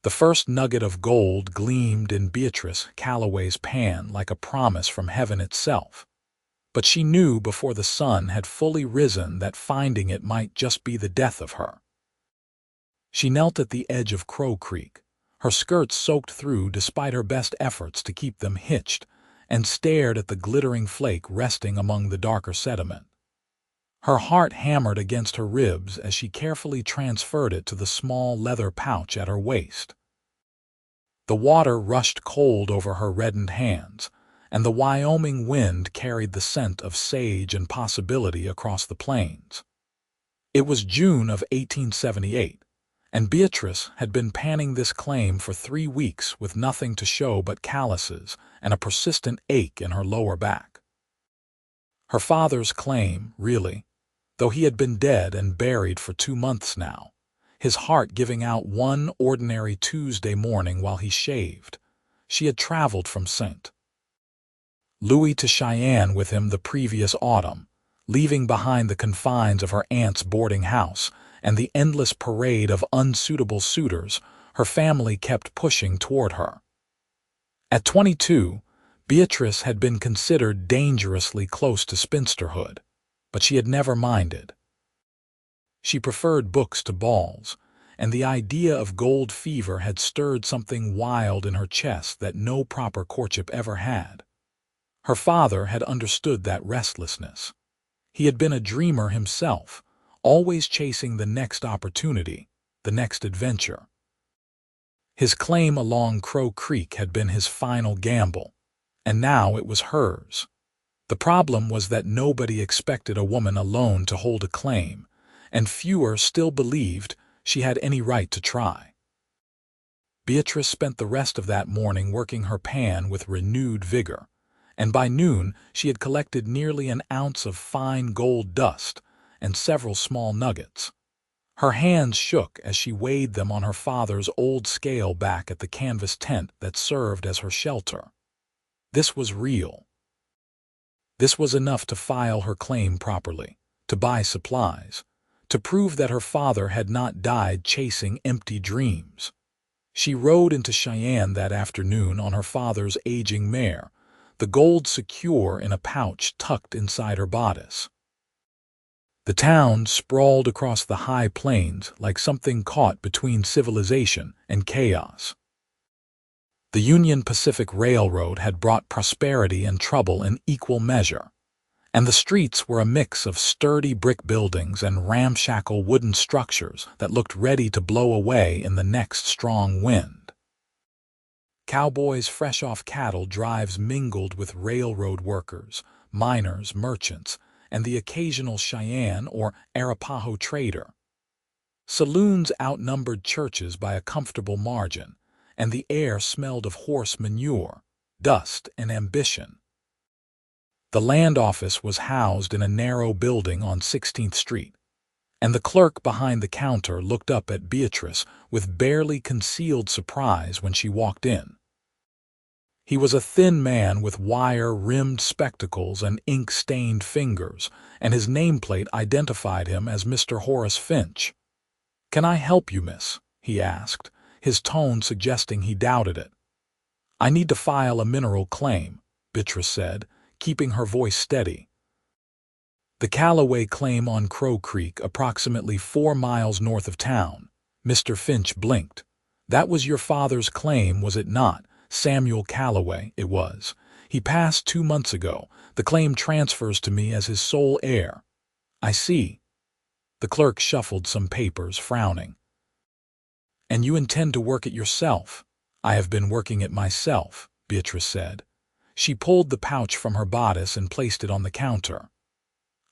The first nugget of gold gleamed in Beatrice Calloway's pan like a promise from heaven itself. But she knew before the sun had fully risen that finding it might just be the death of her. She knelt at the edge of Crow Creek, her skirts soaked through despite her best efforts to keep them hitched, and stared at the glittering flake resting among the darker sediment. Her heart hammered against her ribs as she carefully transferred it to the small leather pouch at her waist. The water rushed cold over her reddened hands, and the Wyoming wind carried the scent of sage and possibility across the plains. It was June of 1878, and Beatrice had been panning this claim for 3 weeks with nothing to show but calluses and a persistent ache in her lower back. Her father's claim, really, though he had been dead and buried for 2 months now, his heart giving out one ordinary Tuesday morning while he shaved. She had traveled from St. Louis to Cheyenne with him the previous autumn, leaving behind the confines of her aunt's boarding house and the endless parade of unsuitable suitors. Her family kept pushing toward her. At 22, Beatrice had been considered dangerously close to spinsterhood, but she had never minded. She preferred books to balls, and the idea of gold fever had stirred something wild in her chest that no proper courtship ever had. Her father had understood that restlessness. He had been a dreamer himself, always chasing the next opportunity, the next adventure. His claim along Crow Creek had been his final gamble, and now it was hers. The problem was that nobody expected a woman alone to hold a claim, and fewer still believed she had any right to try. Beatrice spent the rest of that morning working her pan with renewed vigor, and by noon she had collected nearly an ounce of fine gold dust and several small nuggets. Her hands shook as she weighed them on her father's old scale back at the canvas tent that served as her shelter. This was real. This was enough to file her claim properly, to buy supplies, to prove that her father had not died chasing empty dreams. She rode into Cheyenne that afternoon on her father's aging mare, the gold secure in a pouch tucked inside her bodice. The town sprawled across the high plains like something caught between civilization and chaos. The Union Pacific Railroad had brought prosperity and trouble in equal measure, and the streets were a mix of sturdy brick buildings and ramshackle wooden structures that looked ready to blow away in the next strong wind. Cowboys fresh off cattle drives mingled with railroad workers, miners, merchants, and the occasional Cheyenne or Arapaho trader. Saloons outnumbered churches by a comfortable margin, and the air smelled of horse manure, dust, and ambition. The land office was housed in a narrow building on 16th Street, and the clerk behind the counter looked up at Beatrice with barely concealed surprise when she walked in. He was a thin man with wire-rimmed spectacles and ink-stained fingers, and his nameplate identified him as Mr. Horace Finch. "Can I help you, miss?" he asked, his tone suggesting he doubted it. "I need to file a mineral claim," Beatrice said, keeping her voice steady. "The Calloway claim on Crow Creek, approximately 4 miles north of town." Mr. Finch blinked. "That was your father's claim, was it not? Samuel Calloway, it was. He passed 2 months ago. The claim transfers to me as his sole heir." "I see." The clerk shuffled some papers, frowning. "And you intend to work it yourself?" "I have been working it myself," Beatrice said. She pulled the pouch from her bodice and placed it on the counter.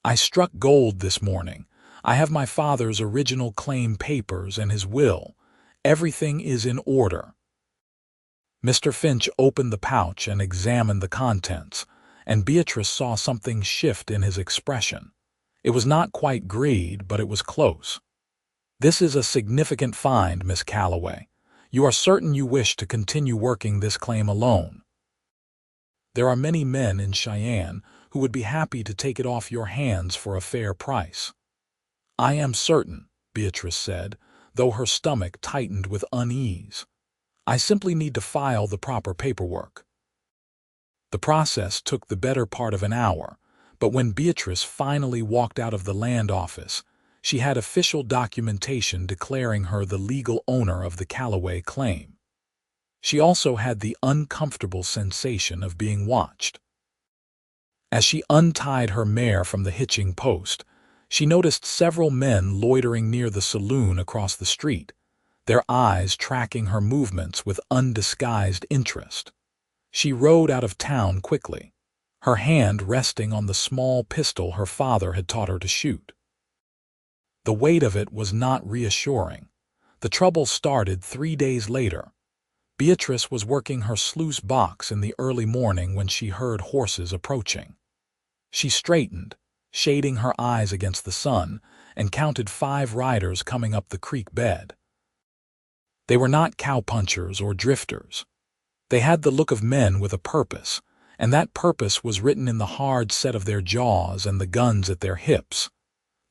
"I struck gold this morning. I have my father's original claim papers and his will. Everything is in order." Mr. Finch opened the pouch and examined the contents, and Beatrice saw something shift in his expression. It was not quite greed, but it was close. "This is a significant find, Miss Calloway. You are certain you wish to continue working this claim alone?" "There are many men in Cheyenne who would be happy to take it off your hands for a fair price." "I am certain," Beatrice said, though her stomach tightened with unease. I simply need to file the proper paperwork." The process took the better part of an hour, but when Beatrice finally walked out of the land office, she had official documentation declaring her the legal owner of the Calloway claim. She also had the uncomfortable sensation of being watched. As she untied her mare from the hitching post, she noticed several men loitering near the saloon across the street, their eyes tracking her movements with undisguised interest. She rode out of town quickly, her hand resting on the small pistol her father had taught her to shoot. The weight of it was not reassuring. The trouble started 3 days later. Beatrice was working her sluice box in the early morning when she heard horses approaching. She straightened, shading her eyes against the sun, and counted 5 riders coming up the creek bed. They were not cowpunchers or drifters. They had the look of men with a purpose, and that purpose was written in the hard set of their jaws and the guns at their hips.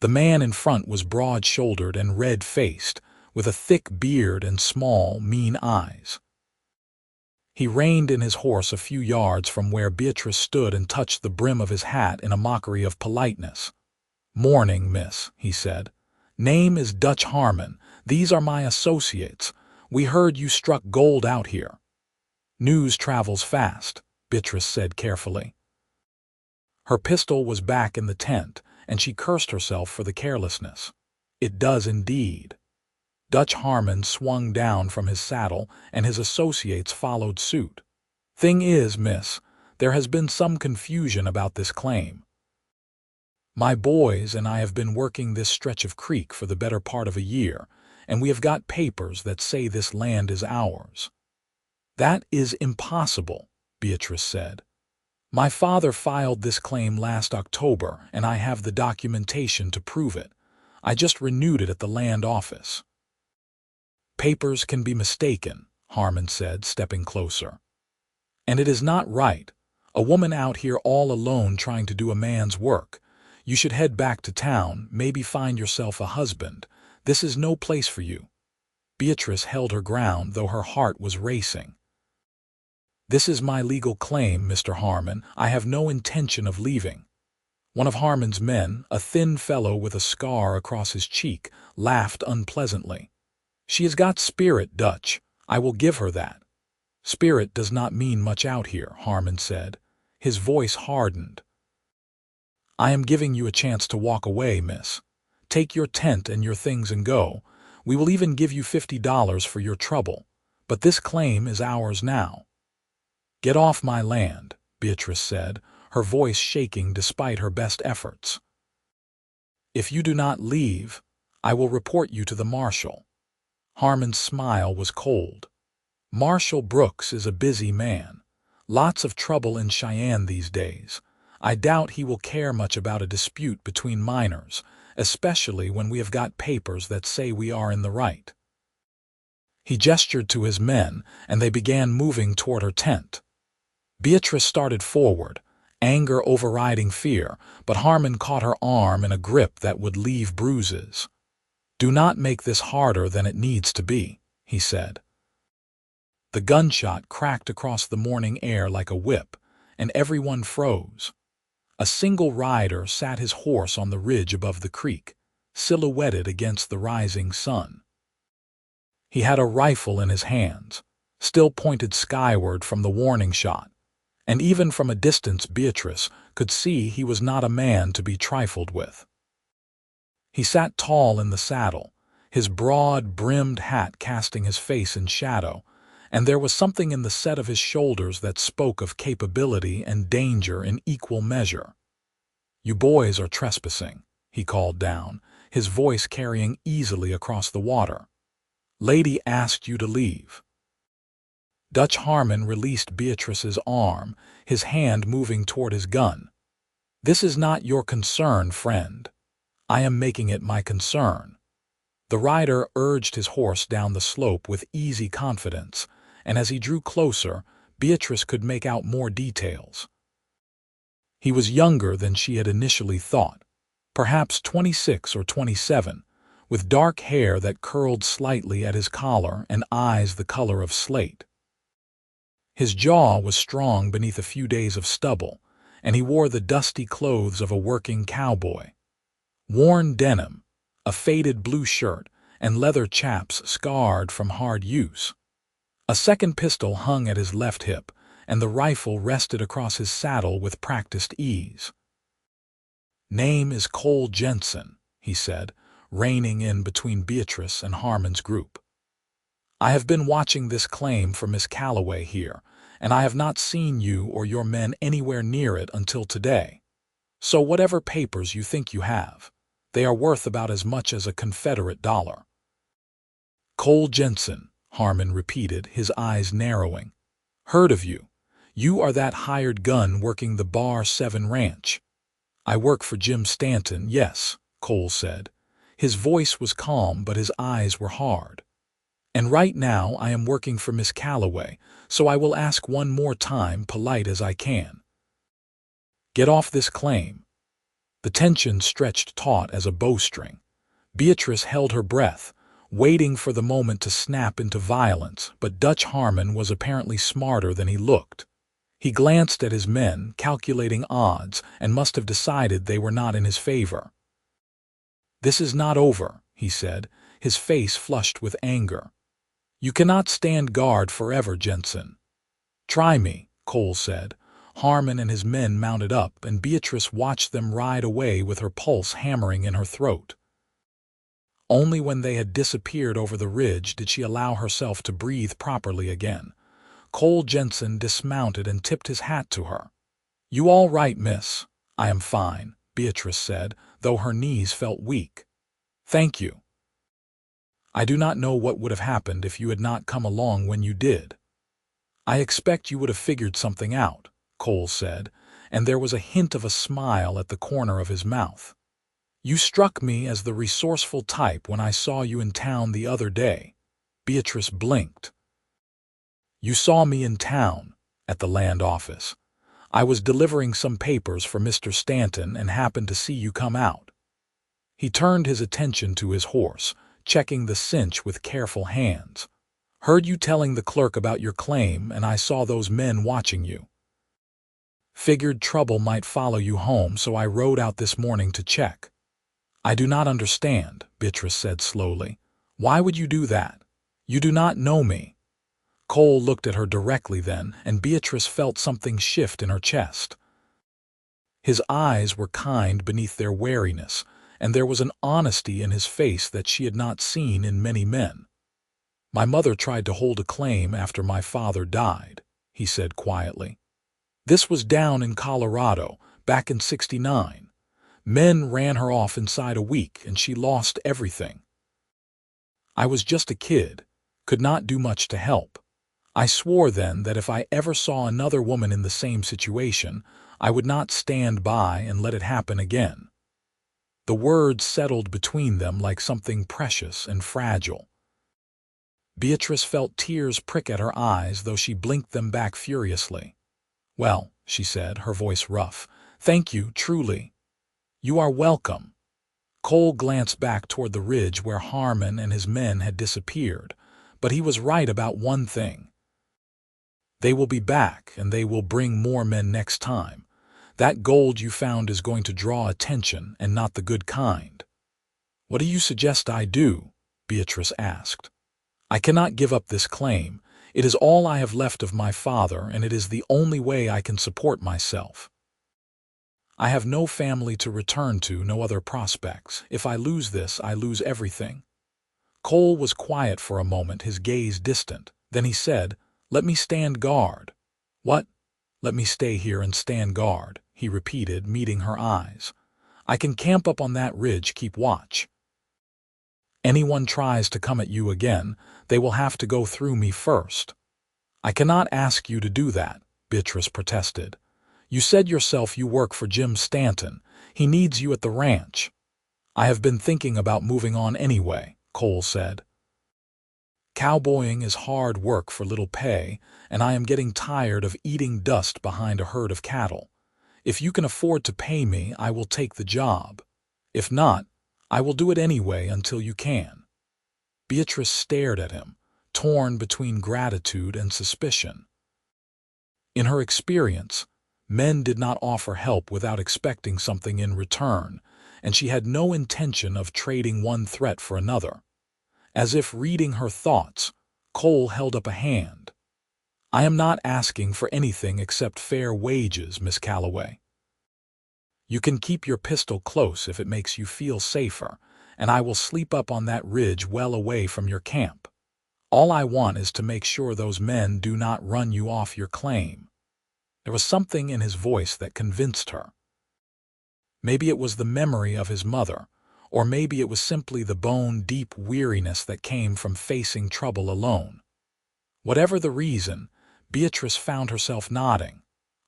The man in front was broad-shouldered and red-faced, with a thick beard and small, mean eyes. He reined in his horse a few yards from where Beatrice stood and touched the brim of his hat in a mockery of politeness. "Morning, miss," he said. "Name is Dutch Harmon. These are my associates. We heard you struck gold out here." "News travels fast," Beatrice said carefully. Her pistol was back in the tent, and she cursed herself for the carelessness. "It does indeed." Dutch Harmon swung down from his saddle, and his associates followed suit. "Thing is, miss, there has been some confusion about this claim. My boys and I have been working this stretch of creek for the better part of a year, and we have got papers that say this land is ours." "That is impossible," Beatrice said. "My father filed this claim last October, and I have the documentation to prove it. I just renewed it at the land office." "Papers can be mistaken," Harmon said, stepping closer. "And it is not right. A woman out here all alone trying to do a man's work. You should head back to town, maybe find yourself a husband. This is no place for you." Beatrice held her ground, though her heart was racing. "This is my legal claim, Mr. Harmon. I have no intention of leaving." One of Harmon's men, a thin fellow with a scar across his cheek, laughed unpleasantly. "She has got spirit, Dutch. I will give her that." "Spirit does not mean much out here," Harmon said. His voice hardened. "I am giving you a chance to walk away, miss. Take your tent and your things and go. We will even give you $50 for your trouble. But this claim is ours now." "Get off my land," Beatrice said, her voice shaking despite her best efforts. "If you do not leave, I will report you to the marshal." Harmon's smile was cold. "Marshal Brooks is a busy man. Lots of trouble in Cheyenne these days. I doubt he will care much about a dispute between minors, especially when we have got papers that say we are in the right." He gestured to his men, and they began moving toward her tent. Beatrice started forward, anger overriding fear, but Harmon caught her arm in a grip that would leave bruises. "Do not make this harder than it needs to be," he said. The gunshot cracked across the morning air like a whip, and everyone froze. A single rider sat his horse on the ridge above the creek, silhouetted against the rising sun. He had a rifle in his hands, still pointed skyward from the warning shot, and even from a distance Beatrice could see he was not a man to be trifled with. He sat tall in the saddle, his broad-brimmed hat casting his face in shadow, and there was something in the set of his shoulders that spoke of capability and danger in equal measure. "You boys are trespassing," he called down, his voice carrying easily across the water. "Lady asked you to leave." Dutch Harmon released Beatrice's arm, his hand moving toward his gun. "This is not your concern, friend. I am making it my concern." The rider urged his horse down the slope with easy confidence, and as he drew closer, Beatrice could make out more details. He was younger than she had initially thought, perhaps 26 or 27, with dark hair that curled slightly at his collar and eyes the color of slate. His jaw was strong beneath a few days of stubble, and he wore the dusty clothes of a working cowboy. Worn denim, a faded blue shirt, and leather chaps scarred from hard use. A second pistol hung at his left hip, and the rifle rested across his saddle with practiced ease. "Name is Cole Jensen," he said, reining in between Beatrice and Harmon's group. "I have been watching this claim for Miss Calloway here, and I have not seen you or your men anywhere near it until today. So whatever papers you think you have, they are worth about as much as a Confederate dollar." "Cole Jensen," Harmon repeated, his eyes narrowing. "Heard of you. You are that hired gun working the Bar 7 ranch." "I work for Jim Stanton, yes," Cole said. His voice was calm, but his eyes were hard. "And right now I am working for Miss Calloway, so I will ask one more time, polite as I can. Get off this claim." The tension stretched taut as a bowstring. Beatrice held her breath, waiting for the moment to snap into violence, but Dutch Harmon was apparently smarter than he looked. He glanced at his men, calculating odds, and must have decided they were not in his favor. "This is not over," he said, his face flushed with anger. "You cannot stand guard forever, Jensen." "Try me," Cole said. Harmon and his men mounted up, and Beatrice watched them ride away with her pulse hammering in her throat. Only when they had disappeared over the ridge did she allow herself to breathe properly again. Cole Jensen dismounted and tipped his hat to her. "You all right, miss?" "I am fine," Beatrice said, though her knees felt weak. "Thank you. I do not know what would have happened if you had not come along when you did." "I expect you would have figured something out," Cole said, and there was a hint of a smile at the corner of his mouth. "You struck me as the resourceful type when I saw you in town the other day." Beatrice blinked. "You saw me in town, at the land office. I was delivering some papers for Mr. Stanton and happened to see you come out." He turned his attention to his horse, checking the cinch with careful hands. "Heard you telling the clerk about your claim, and I saw those men watching you. Figured trouble might follow you home, so I rode out this morning to check." "I do not understand," Beatrice said slowly. "Why would you do that? You do not know me." Cole looked at her directly then, and Beatrice felt something shift in her chest. His eyes were kind beneath their wariness, and there was an honesty in his face that she had not seen in many men. "My mother tried to hold a claim after my father died," he said quietly. "This was down in Colorado, back in '69. Men ran her off inside a week, and she lost everything. I was just a kid, could not do much to help. I swore then that if I ever saw another woman in the same situation, I would not stand by and let it happen again." The words settled between them like something precious and fragile. Beatrice felt tears prick at her eyes, though she blinked them back furiously. "Well," she said, her voice rough, "thank you, truly." "You are welcome." Cole glanced back toward the ridge where Harmon and his men had disappeared, but he was right about one thing. They will be back, and they will bring more men next time. That gold you found is going to draw attention, and not the good kind. "What do you suggest I do?" Beatrice asked. "I cannot give up this claim. It is all I have left of my father, and it is the only way I can support myself. I have no family to return to, no other prospects. If I lose this, I lose everything." Cole was quiet for a moment, his gaze distant. Then he said, "Let me stand guard." "What?" "Let me stay here and stand guard," he repeated, meeting her eyes. "I can camp up on that ridge, keep watch. Anyone tries to come at you again, they will have to go through me first." "I cannot ask you to do that," Beatrice protested. "You said yourself you work for Jim Stanton. He needs you at the ranch." "I have been thinking about moving on anyway," Cole said. "Cowboying is hard work for little pay, and I am getting tired of eating dust behind a herd of cattle. If you can afford to pay me, I will take the job. If not, I will do it anyway until you can. Beatrice stared at him, torn between gratitude and suspicion. In her experience, men did not offer help without expecting something in return, and she had no intention of trading one threat for another. As if reading her thoughts, Cole held up a hand. I am not asking for anything except fair wages, Miss Calloway. You can keep your pistol close if it makes you feel safer, and I will sleep up on that ridge well away from your camp. All I want is to make sure those men do not run you off your claim. There was something in his voice that convinced her. Maybe it was the memory of his mother, or maybe it was simply the bone-deep weariness that came from facing trouble alone. Whatever the reason, Beatrice found herself nodding.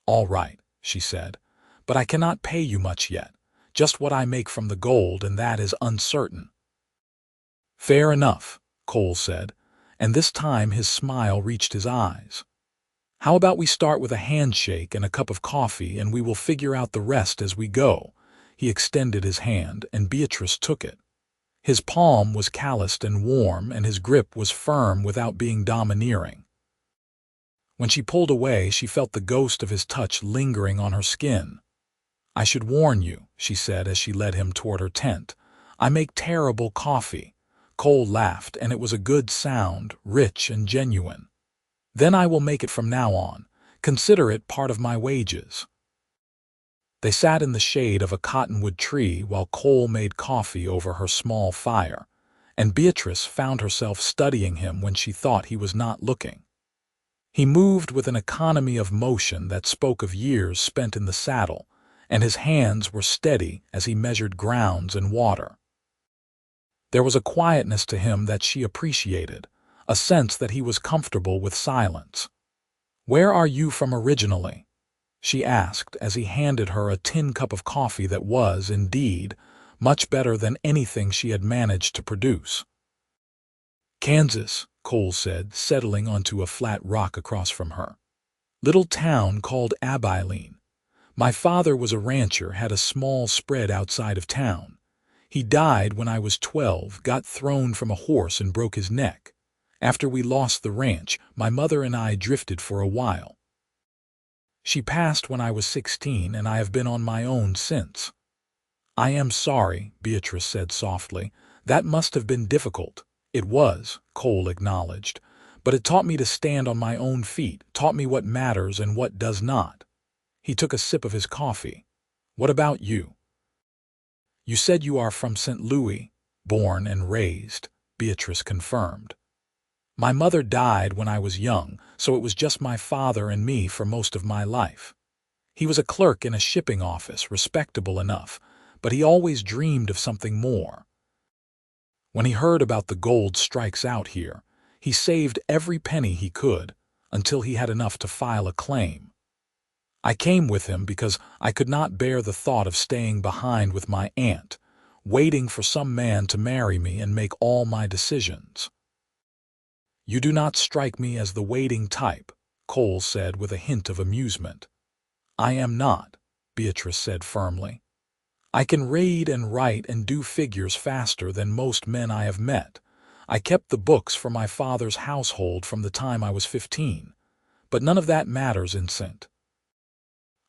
All right, she said, but I cannot pay you much yet, just what I make from the gold, and that is uncertain. Fair enough, Cole said, and this time his smile reached his eyes. How about we start with a handshake and a cup of coffee, and we will figure out the rest as we go? He extended his hand, and Beatrice took it. His palm was calloused and warm, and his grip was firm without being domineering. When she pulled away, she felt the ghost of his touch lingering on her skin. I should warn you, she said as she led him toward her tent. I make terrible coffee. Cole laughed, and it was a good sound, rich and genuine. Then I will make it from now on. Consider it part of my wages. They sat in the shade of a cottonwood tree while Cole made coffee over her small fire, and Beatrice found herself studying him when she thought he was not looking. He moved with an economy of motion that spoke of years spent in the saddle, and his hands were steady as he measured grounds and water. There was a quietness to him that she appreciated, a sense that he was comfortable with silence. Where are you from originally? She asked as he handed her a tin cup of coffee that was, indeed, much better than anything she had managed to produce. Kansas, Cole said, settling onto a flat rock across from her. Little town called Abilene. My father was a rancher, had a small spread outside of town. He died when I was 12, got thrown from a horse and broke his neck. After we lost the ranch, my mother and I drifted for a while. She passed when I was 16, and I have been on my own since. I am sorry, Beatrice said softly. That must have been difficult. It was, Cole acknowledged, but it taught me to stand on my own feet, taught me what matters and what does not. He took a sip of his coffee. What about you? You said you are from St. Louis, born and raised, Beatrice confirmed. My mother died when I was young, so it was just my father and me for most of my life. He was a clerk in a shipping office, respectable enough, but he always dreamed of something more. When he heard about the gold strikes out here, he saved every penny he could until he had enough to file a claim. I came with him because I could not bear the thought of staying behind with my aunt, waiting for some man to marry me and make all my decisions. You do not strike me as the waiting type, Cole said with a hint of amusement. I am not, Beatrice said firmly. I can read and write and do figures faster than most men I have met. I kept the books for my father's household from the time I was 15, but none of that matters in St.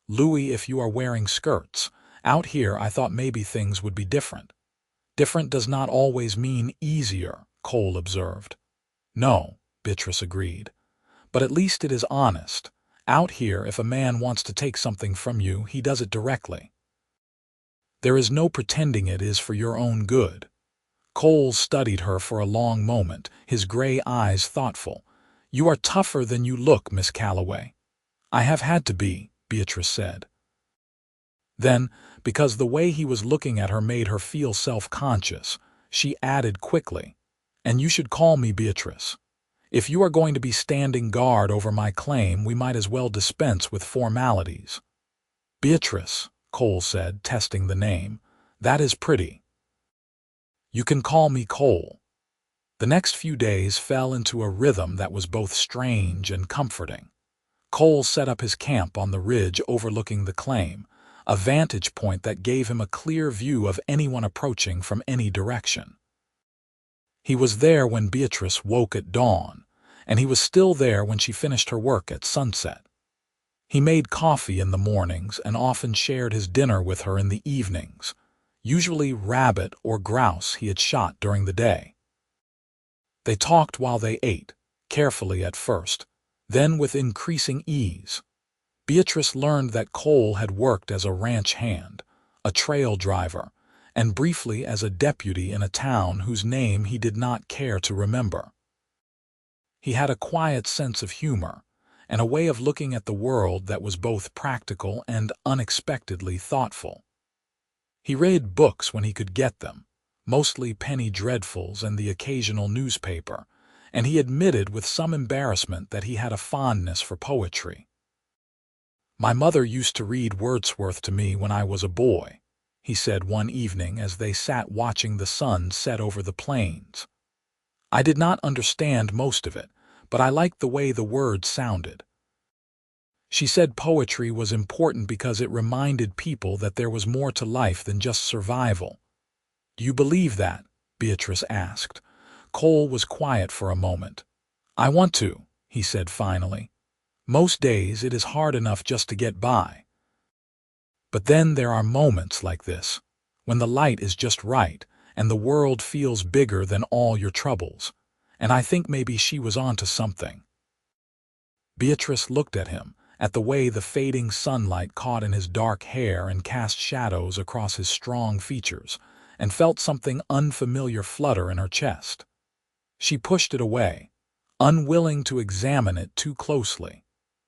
Louis if you are wearing skirts. Out here I thought maybe things would be different. Different does not always mean easier, Cole observed. No, Beatrice agreed. But at least it is honest. Out here, if a man wants to take something from you, he does it directly. There is no pretending it is for your own good. Cole studied her for a long moment, his gray eyes thoughtful. You are tougher than you look, Miss Calloway. I have had to be, Beatrice said. Then, because the way he was looking at her made her feel self-conscious, she added quickly, and you should call me Beatrice. If you are going to be standing guard over my claim, we might as well dispense with formalities. Beatrice, Cole said, testing the name. That is pretty. You can call me Cole. The next few days fell into a rhythm that was both strange and comforting. Cole set up his camp on the ridge overlooking the claim, a vantage point that gave him a clear view of anyone approaching from any direction. He was there when Beatrice woke at dawn, and he was still there when she finished her work at sunset. He made coffee in the mornings and often shared his dinner with her in the evenings, usually rabbit or grouse he had shot during the day. They talked while they ate, carefully at first, then with increasing ease. Beatrice learned that Cole had worked as a ranch hand, a trail driver, and briefly as a deputy in a town whose name he did not care to remember. He had a quiet sense of humor, and a way of looking at the world that was both practical and unexpectedly thoughtful. He read books when he could get them, mostly penny dreadfuls and the occasional newspaper, and he admitted with some embarrassment that he had a fondness for poetry. "My mother used to read Wordsworth to me when I was a boy," he said one evening as they sat watching the sun set over the plains. "I did not understand most of it, but I liked the way the words sounded." She said poetry was important because it reminded people that there was more to life than just survival. "Do you believe that?" Beatrice asked. Cole was quiet for a moment. "I want to," he said finally. "Most days it is hard enough just to get by. But then there are moments like this, when the light is just right and the world feels bigger than all your troubles. And I think maybe she was onto something." Beatrice looked at him, at the way the fading sunlight caught in his dark hair and cast shadows across his strong features, and felt something unfamiliar flutter in her chest. She pushed it away, unwilling to examine it too closely.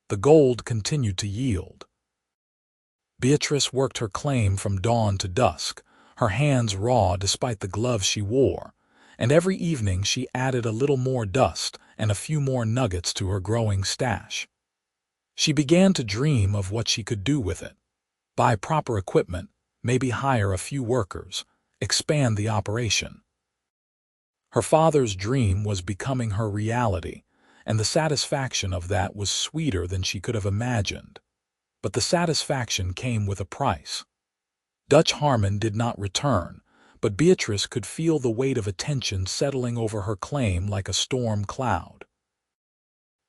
The gold continued to yield. Beatrice worked her claim from dawn to dusk, her hands raw despite the gloves she wore, and every evening she added a little more dust and a few more nuggets to her growing stash. She began to dream of what she could do with it. Buy proper equipment, maybe hire a few workers, expand the operation. Her father's dream was becoming her reality, and the satisfaction of that was sweeter than she could have imagined. But the satisfaction came with a price. Dutch Harmon did not return, but Beatrice could feel the weight of attention settling over her claim like a storm cloud.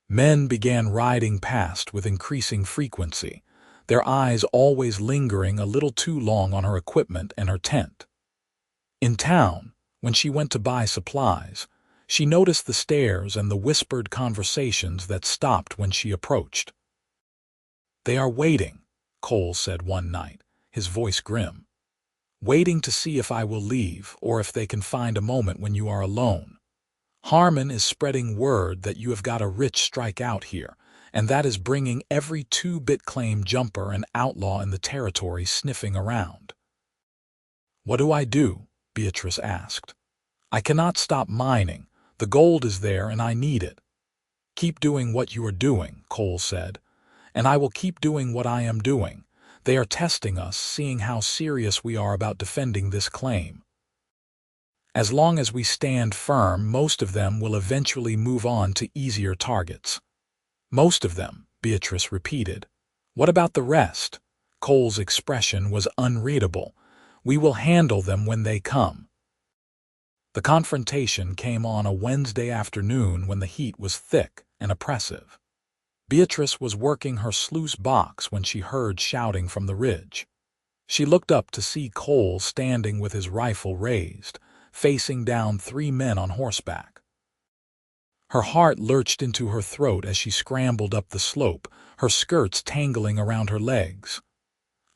Men began riding past with increasing frequency, their eyes always lingering a little too long on her equipment and her tent. In town, when she went to buy supplies, she noticed the stares and the whispered conversations that stopped when she approached. "They are waiting," Cole said one night, his voice grim. "Waiting to see if I will leave or if they can find a moment when you are alone. Harmon is spreading word that you have got a rich strike out here, and that is bringing every 2-bit claim jumper and outlaw in the territory sniffing around." "What do I do?" Beatrice asked. "I cannot stop mining. The gold is there and I need it." "Keep doing what you are doing," Cole said, "and I will keep doing what I am doing. They are testing us, seeing how serious we are about defending this claim. As long as we stand firm, most of them will eventually move on to easier targets." "Most of them," Beatrice repeated. "What about the rest?" Cole's expression was unreadable. "We will handle them when they come." The confrontation came on a Wednesday afternoon when the heat was thick and oppressive. Beatrice was working her sluice box when she heard shouting from the ridge. She looked up to see Cole standing with his rifle raised, facing down 3 men on horseback. Her heart lurched into her throat as she scrambled up the slope, her skirts tangling around her legs.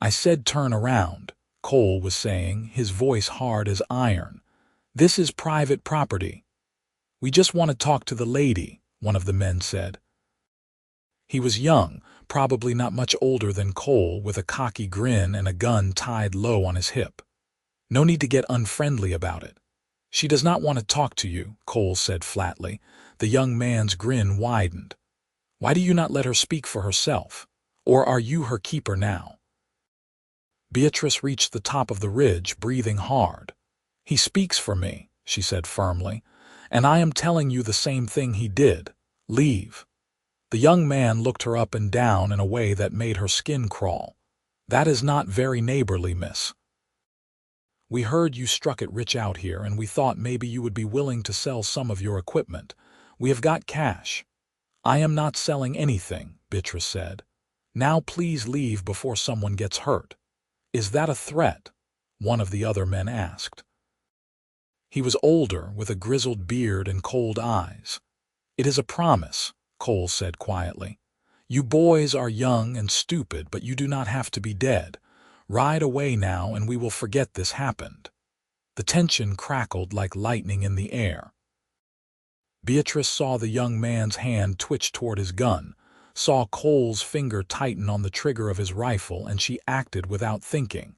"I said turn around," Cole was saying, his voice hard as iron. "This is private property." "We just want to talk to the lady," one of the men said. He was young, probably not much older than Cole, with a cocky grin and a gun tied low on his hip. "No need to get unfriendly about it." "She does not want to talk to you," Cole said flatly. The young man's grin widened. "Why do you not let her speak for herself? Or are you her keeper now?" Beatrice reached the top of the ridge, breathing hard. "He speaks for me," she said firmly, "and I am telling you the same thing he did. Leave." The young man looked her up and down in a way that made her skin crawl. That is not very neighborly, miss. We heard you struck it rich out here, and we thought maybe you would be willing to sell some of your equipment. We have got cash. I am not selling anything, Beatrice said. Now please leave before someone gets hurt. Is that a threat? One of the other men asked. He was older, with a grizzled beard and cold eyes. It is a promise, Cole said quietly. You boys are young and stupid, but you do not have to be dead. Ride away now and we will forget this happened. The tension crackled like lightning in the air. Beatrice saw the young man's hand twitch toward his gun, saw Cole's finger tighten on the trigger of his rifle, and she acted without thinking.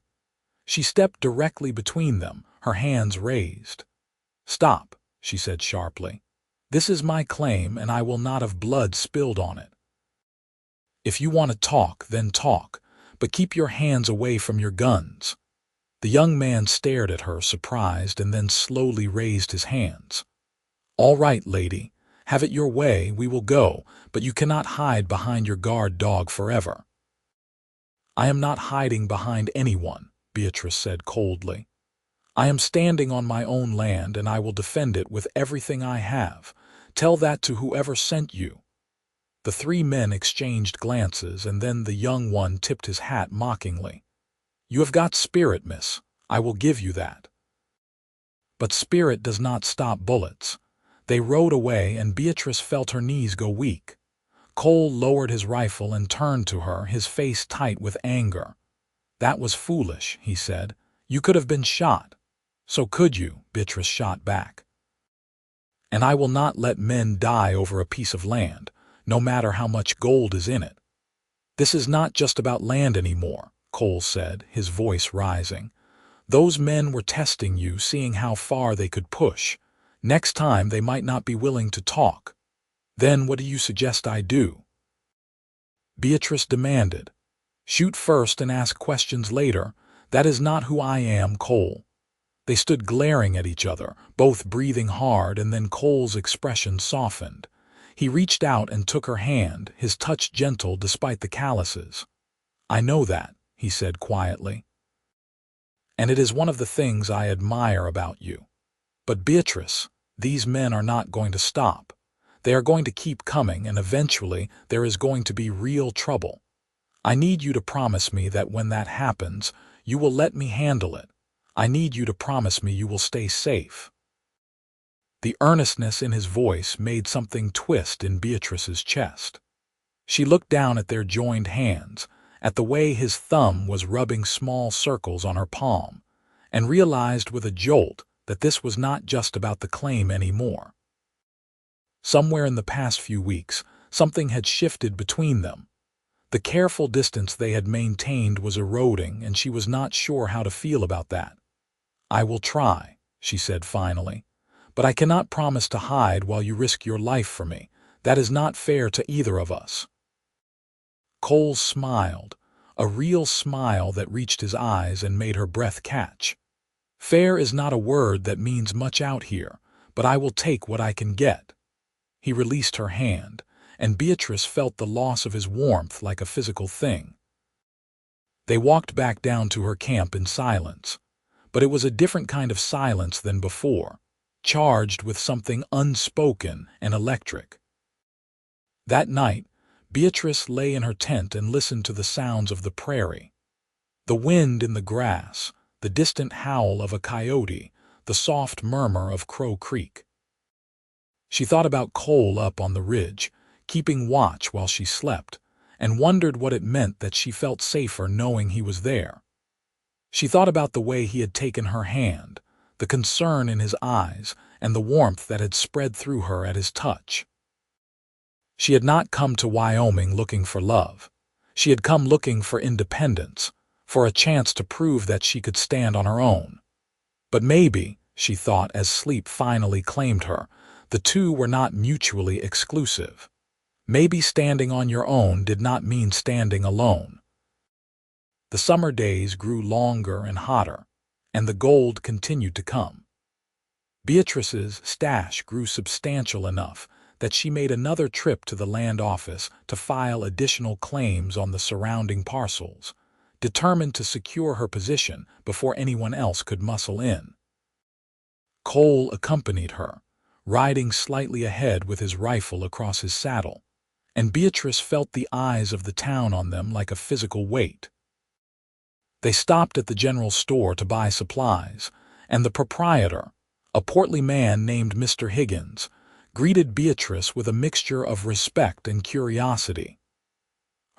She stepped directly between them, her hands raised. Stop, she said sharply. This is my claim, and I will not have blood spilled on it. If you want to talk, then talk, but keep your hands away from your guns. The young man stared at her, surprised, and then slowly raised his hands. All right, lady, have it your way, we will go, but you cannot hide behind your guard dog forever. I am not hiding behind anyone, Beatrice said coldly. I am standing on my own land, and I will defend it with everything I have. Tell that to whoever sent you. The three men exchanged glances, and then the young one tipped his hat mockingly. You have got spirit, miss. I will give you that. But spirit does not stop bullets. They rode away, and Beatrice felt her knees go weak. Cole lowered his rifle and turned to her, his face tight with anger. That was foolish, he said. You could have been shot. So could you, Beatrice shot back. And I will not let men die over a piece of land, no matter how much gold is in it. This is not just about land anymore, Cole said, his voice rising. Those men were testing you, seeing how far they could push. Next time they might not be willing to talk. Then what do you suggest I do? Beatrice demanded. Shoot first and ask questions later. That is not who I am, Cole. They stood glaring at each other, both breathing hard, and then Cole's expression softened. He reached out and took her hand, his touch gentle despite the calluses. I know that, he said quietly. And it is one of the things I admire about you. But Beatrice, these men are not going to stop. They are going to keep coming, and eventually there is going to be real trouble. I need you to promise me that when that happens, you will let me handle it. I need you to promise me you will stay safe. The earnestness in his voice made something twist in Beatrice's chest. She looked down at their joined hands, at the way his thumb was rubbing small circles on her palm, and realized with a jolt that this was not just about the claim anymore. Somewhere in the past few weeks, something had shifted between them. The careful distance they had maintained was eroding, and she was not sure how to feel about that. I will try, she said finally, but I cannot promise to hide while you risk your life for me. That is not fair to either of us. Cole smiled, a real smile that reached his eyes and made her breath catch. Fair is not a word that means much out here, but I will take what I can get. He released her hand, and Beatrice felt the loss of his warmth like a physical thing. They walked back down to her camp in silence, but it was a different kind of silence than before, charged with something unspoken and electric. That night, Beatrice lay in her tent and listened to the sounds of the prairie. The wind in the grass, the distant howl of a coyote, the soft murmur of Crow Creek. She thought about Cole up on the ridge, keeping watch while she slept, and wondered what it meant that she felt safer knowing he was there. She thought about the way he had taken her hand, the concern in his eyes, and the warmth that had spread through her at his touch. She had not come to Wyoming looking for love. She had come looking for independence, for a chance to prove that she could stand on her own. But maybe, she thought as sleep finally claimed her, the two were not mutually exclusive. Maybe standing on your own did not mean standing alone. The summer days grew longer and hotter, and the gold continued to come. Beatrice's stash grew substantial enough that she made another trip to the land office to file additional claims on the surrounding parcels. determined to secure her position before anyone else could muscle in. Cole accompanied her, riding slightly ahead with his rifle across his saddle, and Beatrice felt the eyes of the town on them like a physical weight. They stopped at the general store to buy supplies, and the proprietor, a portly man named Mr. Higgins, greeted Beatrice with a mixture of respect and curiosity.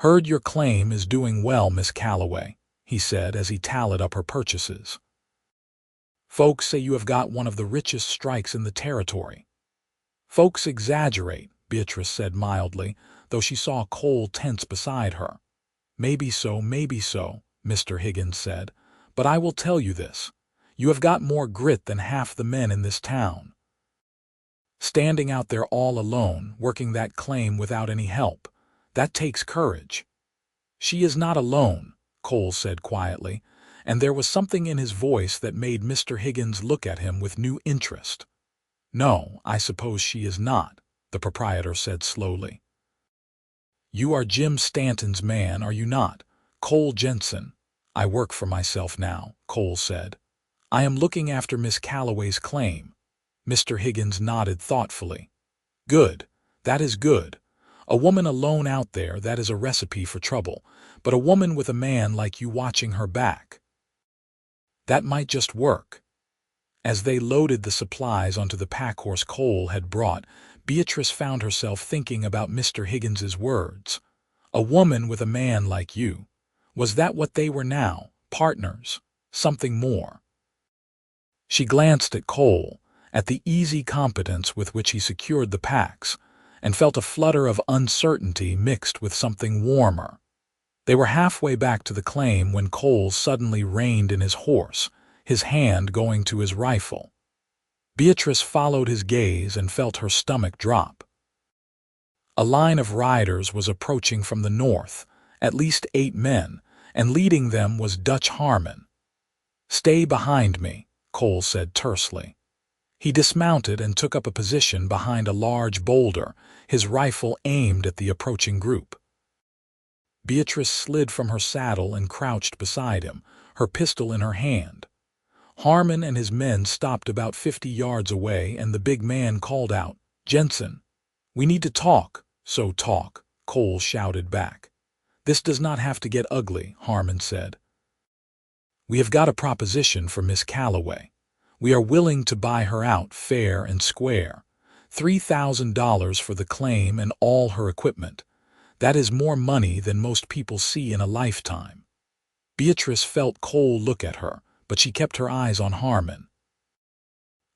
"Heard your claim is doing well, Miss Calloway," he said as he tallied up her purchases. "Folks say you have got one of the richest strikes in the territory." "Folks exaggerate," Beatrice said mildly, though she saw Cole tense beside her. Maybe so, Mr. Higgins said, "but I will tell you this. You have got more grit than half the men in this town. Standing out there all alone, working that claim without any help, that takes courage." "She is not alone," Cole said quietly, and there was something in his voice that made Mr. Higgins look at him with new interest. "No, I suppose she is not," the proprietor said slowly. "You are Jim Stanton's man, are you not? Cole Jensen." "I work for myself now," Cole said. "I am looking after Miss Calloway's claim." Mr. Higgins nodded thoughtfully. "Good. That is good. A woman alone out there, that is a recipe for trouble, but a woman with a man like you watching her back, that might just work." As they loaded the supplies onto the packhorse Cole had brought, Beatrice found herself thinking about Mr. Higgins's words. A woman with a man like you. Was that what they were now? Partners? Something more? She glanced at Cole, at the easy competence with which he secured the packs, and felt a flutter of uncertainty mixed with something warmer. They were halfway back to the claim when Cole suddenly reined in his horse, his hand going to his rifle. Beatrice followed his gaze and felt her stomach drop. A line of riders was approaching from the north, at least 8 men, and leading them was Dutch Harmon. "Stay behind me," Cole said tersely. He dismounted and took up a position behind a large boulder, his rifle aimed at the approaching group. Beatrice slid from her saddle and crouched beside him, her pistol in her hand. Harmon and his men stopped about 50 yards away, and the big man called out, "Jensen, we need to talk." "So talk," Cole shouted back. "This does not have to get ugly," Harmon said. "We have got a proposition for Miss Calloway. We are willing to buy her out fair and square. $3,000 for the claim and all her equipment. That is more money than most people see in a lifetime." Beatrice felt Cole look at her, but she kept her eyes on Harmon.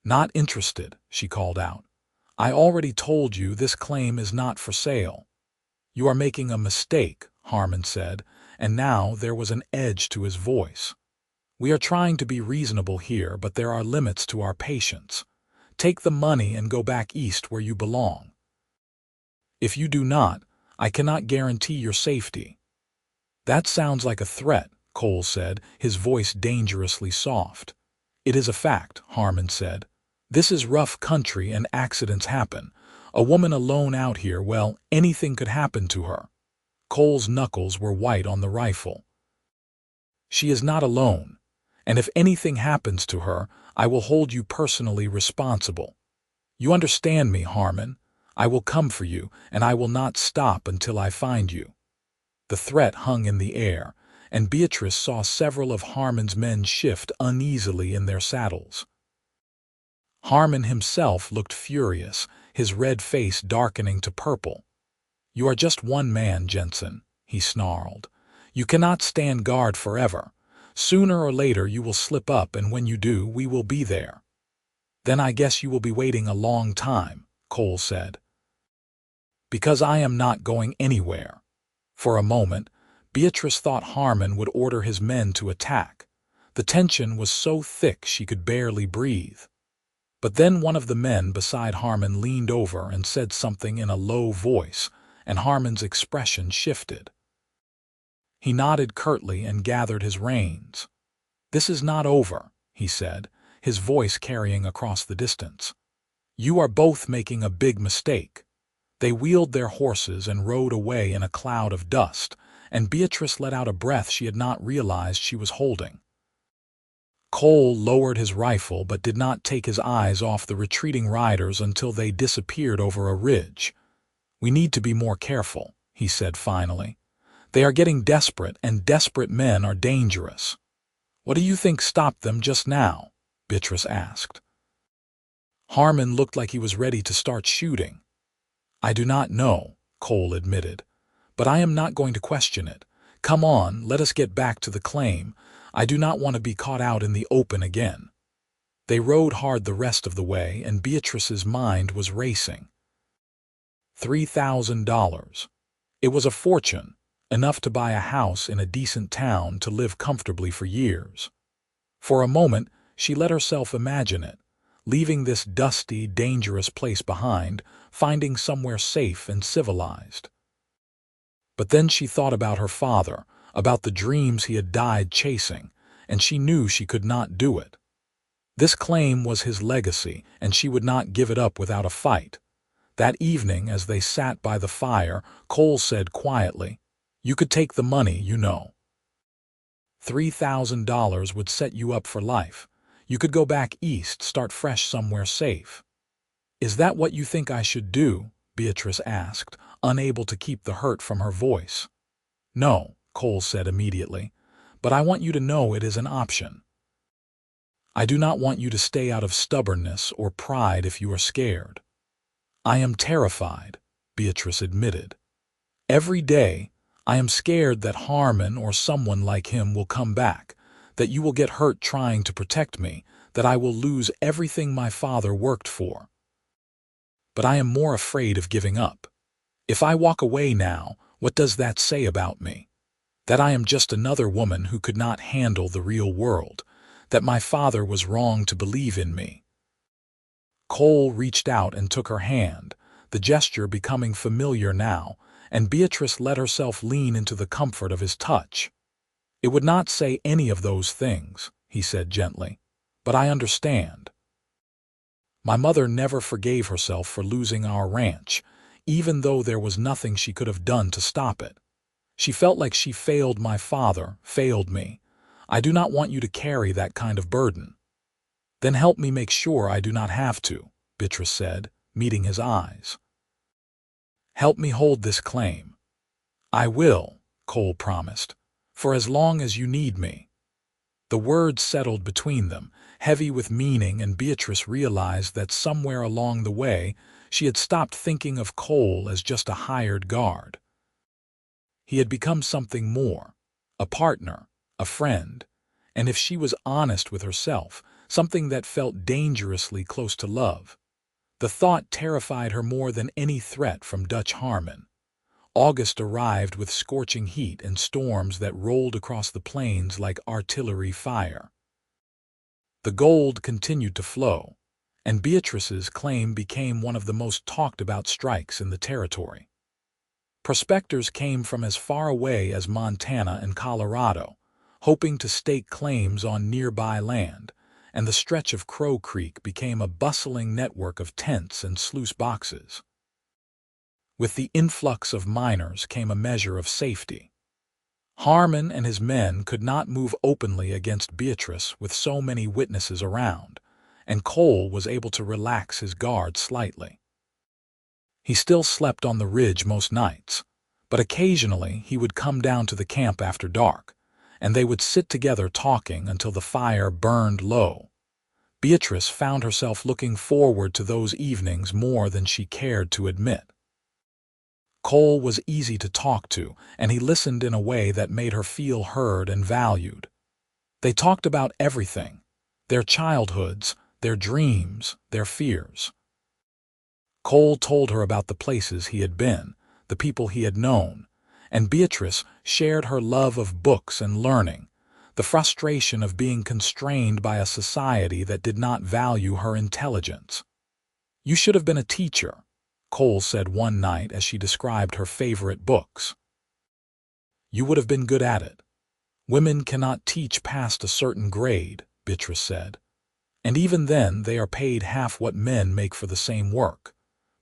"Not interested," she called out. "I already told you this claim is not for sale." "You are making a mistake," Harmon said, and now there was an edge to his voice. "We are trying to be reasonable here, but there are limits to our patience. Take the money and go back east where you belong. If you do not, I cannot guarantee your safety." "That sounds like a threat," Cole said, his voice dangerously soft. "It is a fact," Harmon said. "This is rough country and accidents happen. A woman alone out here, well, anything could happen to her." Cole's knuckles were white on the rifle. "She is not alone, and if anything happens to her, I will hold you personally responsible. You understand me, Harmon? I will come for you, and I will not stop until I find you." The threat hung in the air, and Beatrice saw several of Harmon's men shift uneasily in their saddles. Harmon himself looked furious, his red face darkening to purple. "You are just one man, Jensen," he snarled. "You cannot stand guard forever. Sooner or later you will slip up, and when you do, we will be there." "Then I guess you will be waiting a long time," Cole said. "Because I am not going anywhere." For a moment, Beatrice thought Harmon would order his men to attack. The tension was so thick she could barely breathe. But then one of the men beside Harmon leaned over and said something in a low voice, and Harmon's expression shifted. He nodded curtly and gathered his reins. "This is not over," he said, his voice carrying across the distance. "You are both making a big mistake." They wheeled their horses and rode away in a cloud of dust, and Beatrice let out a breath she had not realized she was holding. Cole lowered his rifle but did not take his eyes off the retreating riders until they disappeared over a ridge. "We need to be more careful," he said finally. "They are getting desperate, and desperate men are dangerous." "What do you think stopped them just now?" Beatrice asked. Harmon looked like he was ready to start shooting. "I do not know," Cole admitted, "but I am not going to question it. Come on, let us get back to the claim. I do not want to be caught out in the open again." They rode hard the rest of the way, and Beatrice's mind was racing. $3,000. It was a fortune, enough to buy a house in a decent town to live comfortably for years. For a moment, she let herself imagine it, leaving this dusty, dangerous place behind, finding somewhere safe and civilized. But then she thought about her father, about the dreams he had died chasing, and she knew she could not do it. This claim was his legacy, and she would not give it up without a fight. That evening, as they sat by the fire, Cole said quietly, "You could take the money, you know. $3,000 would set you up for life. You could go back east, start fresh somewhere safe." "Is that what you think I should do?" Beatrice asked, unable to keep the hurt from her voice. "No," Cole said immediately, "but I want you to know it is an option. I do not want you to stay out of stubbornness or pride if you are scared." "I am terrified," Beatrice admitted. "Every day, I am scared that Harmon or someone like him will come back, that you will get hurt trying to protect me, that I will lose everything my father worked for. But I am more afraid of giving up. If I walk away now, what does that say about me? That I am just another woman who could not handle the real world, that my father was wrong to believe in me." Cole reached out and took her hand, the gesture becoming familiar now, and Beatrice let herself lean into the comfort of his touch. "It would not say any of those things," he said gently, "but I understand. My mother never forgave herself for losing our ranch, even though there was nothing she could have done to stop it. She felt like she failed my father, failed me. I do not want you to carry that kind of burden." "Then help me make sure I do not have to," Beatrice said, meeting his eyes. "Help me hold this claim." "I will," Cole promised, "for as long as you need me." The words settled between them, heavy with meaning, and Beatrice realized that somewhere along the way she had stopped thinking of Cole as just a hired guard. He had become something more, a partner, a friend, and if she was honest with herself, something that felt dangerously close to love. The thought terrified her more than any threat from Dutch Harmon. August arrived with scorching heat and storms that rolled across the plains like artillery fire. The gold continued to flow, and Beatrice's claim became one of the most talked-about strikes in the territory. Prospectors came from as far away as Montana and Colorado, hoping to stake claims on nearby land, and the stretch of Crow Creek became a bustling network of tents and sluice boxes. With the influx of miners came a measure of safety. Harmon and his men could not move openly against Beatrice with so many witnesses around, and Cole was able to relax his guard slightly. He still slept on the ridge most nights, but occasionally he would come down to the camp after dark, and they would sit together talking until the fire burned low. Beatrice found herself looking forward to those evenings more than she cared to admit. Cole was easy to talk to, and he listened in a way that made her feel heard and valued. They talked about everything, their childhoods, their dreams, their fears. Cole told her about the places he had been, the people he had known, and Beatrice shared her love of books and learning, the frustration of being constrained by a society that did not value her intelligence. "You should have been a teacher," Cole said one night as she described her favorite books. "You would have been good at it." "Women cannot teach past a certain grade," Beatrice said. "And even then they are paid half what men make for the same work.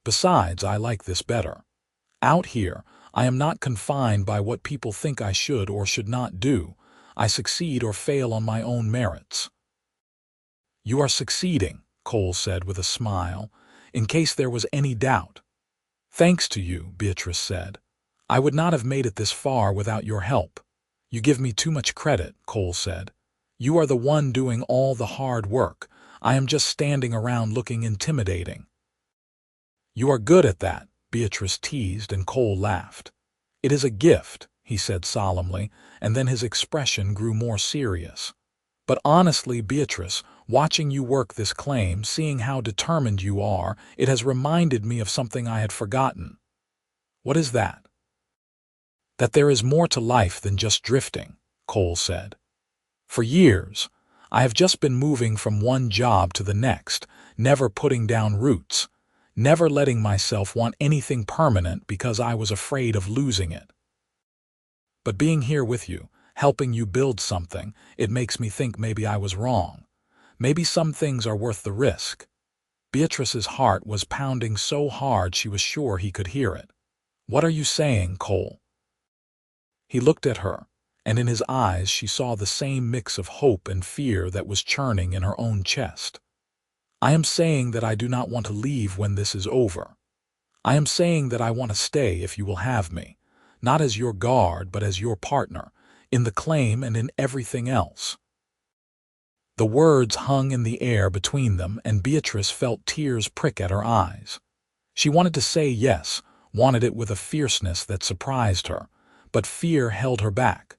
Besides, I like this better. Out here, I am not confined by what people think I should or should not do. I succeed or fail on my own merits." "You are succeeding," Cole said with a smile, in case there was any doubt. "Thanks to you," Beatrice said. "I would not have made it this far without your help." "You give me too much credit," Cole said. "You are the one doing all the hard work. I am just standing around looking intimidating." "You are good at that," Beatrice teased, and Cole laughed. "It is a gift," he said solemnly, and then his expression grew more serious. "But honestly, Beatrice, watching you work this claim, seeing how determined you are, it has reminded me of something I had forgotten." "What is that?" "That there is more to life than just drifting," Cole said. "For years, I have just been moving from one job to the next, never putting down roots, never letting myself want anything permanent because I was afraid of losing it. But being here with you, helping you build something, it makes me think maybe I was wrong. Maybe some things are worth the risk." Beatrice's heart was pounding so hard she was sure he could hear it. "What are you saying, Cole?" He looked at her, and in his eyes she saw the same mix of hope and fear that was churning in her own chest. "I am saying that I do not want to leave when this is over. I am saying that I want to stay if you will have me, not as your guard but as your partner, in the claim and in everything else." The words hung in the air between them, and Beatrice felt tears prick at her eyes. She wanted to say yes, wanted it with a fierceness that surprised her, but fear held her back.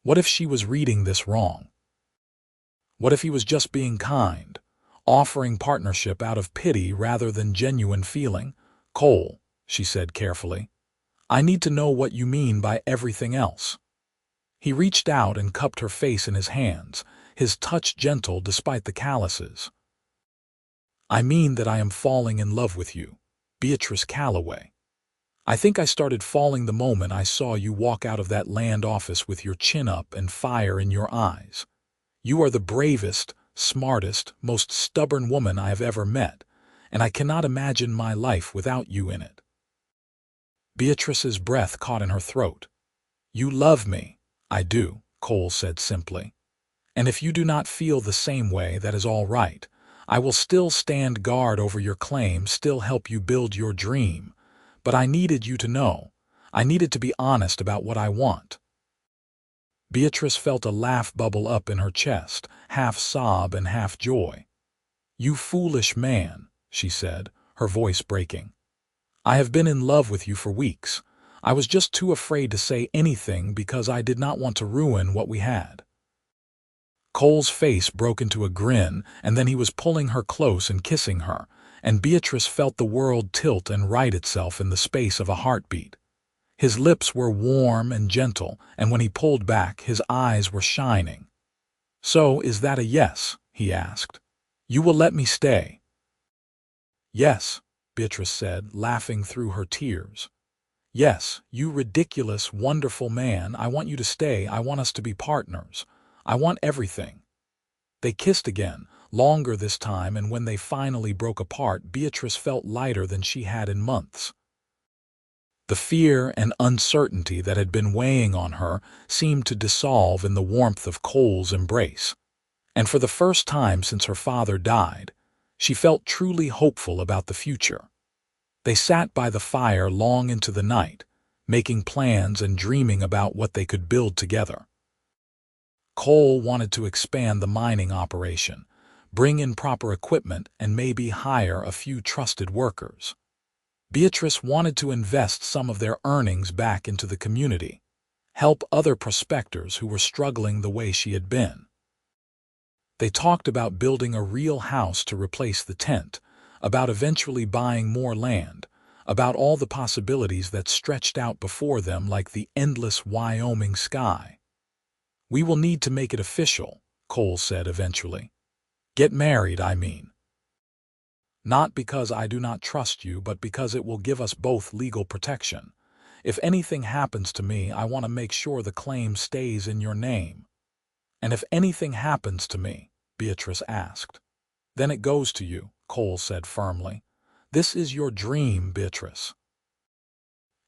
What if she was reading this wrong? What if he was just being kind, offering partnership out of pity rather than genuine feeling? "Cole," she said carefully, "I need to know what you mean by everything else." He reached out and cupped her face in his hands, his touch gentle despite the calluses. "I mean that I am falling in love with you, Beatrice Calloway. I think I started falling the moment I saw you walk out of that land office with your chin up and fire in your eyes. You are the bravest, smartest, most stubborn woman I have ever met, and I cannot imagine my life without you in it." Beatrice's breath caught in her throat. "You love me." "I do," Cole said simply. "And if you do not feel the same way, that is all right. I will still stand guard over your claim, still help you build your dream. But I needed you to know. I needed to be honest about what I want." Beatrice felt a laugh bubble up in her chest, half sob and half joy. "You foolish man," she said, her voice breaking. "I have been in love with you for weeks. I was just too afraid to say anything because I did not want to ruin what we had." Cole's face broke into a grin, and then he was pulling her close and kissing her, and Beatrice felt the world tilt and right itself in the space of a heartbeat. His lips were warm and gentle, and when he pulled back, his eyes were shining. "So, is that a yes?" he asked. "You will let me stay?" "Yes," Beatrice said, laughing through her tears. "Yes, you ridiculous, wonderful man, I want you to stay. I want us to be partners. I want everything." They kissed again, longer this time, and when they finally broke apart, Beatrice felt lighter than she had in months. The fear and uncertainty that had been weighing on her seemed to dissolve in the warmth of Cole's embrace. And for the first time since her father died, she felt truly hopeful about the future. They sat by the fire long into the night, making plans and dreaming about what they could build together. Cole wanted to expand the mining operation, bring in proper equipment, and maybe hire a few trusted workers. Beatrice wanted to invest some of their earnings back into the community, help other prospectors who were struggling the way she had been. They talked about building a real house to replace the tent, about eventually buying more land, about all the possibilities that stretched out before them like the endless Wyoming sky. "We will need to make it official," Cole said eventually. "Get married, I mean. Not because I do not trust you, but because it will give us both legal protection. If anything happens to me, I want to make sure the claim stays in your name." "And if anything happens to me?" Beatrice asked. "Then it goes to you," Cole said firmly. "This is your dream, Beatrice."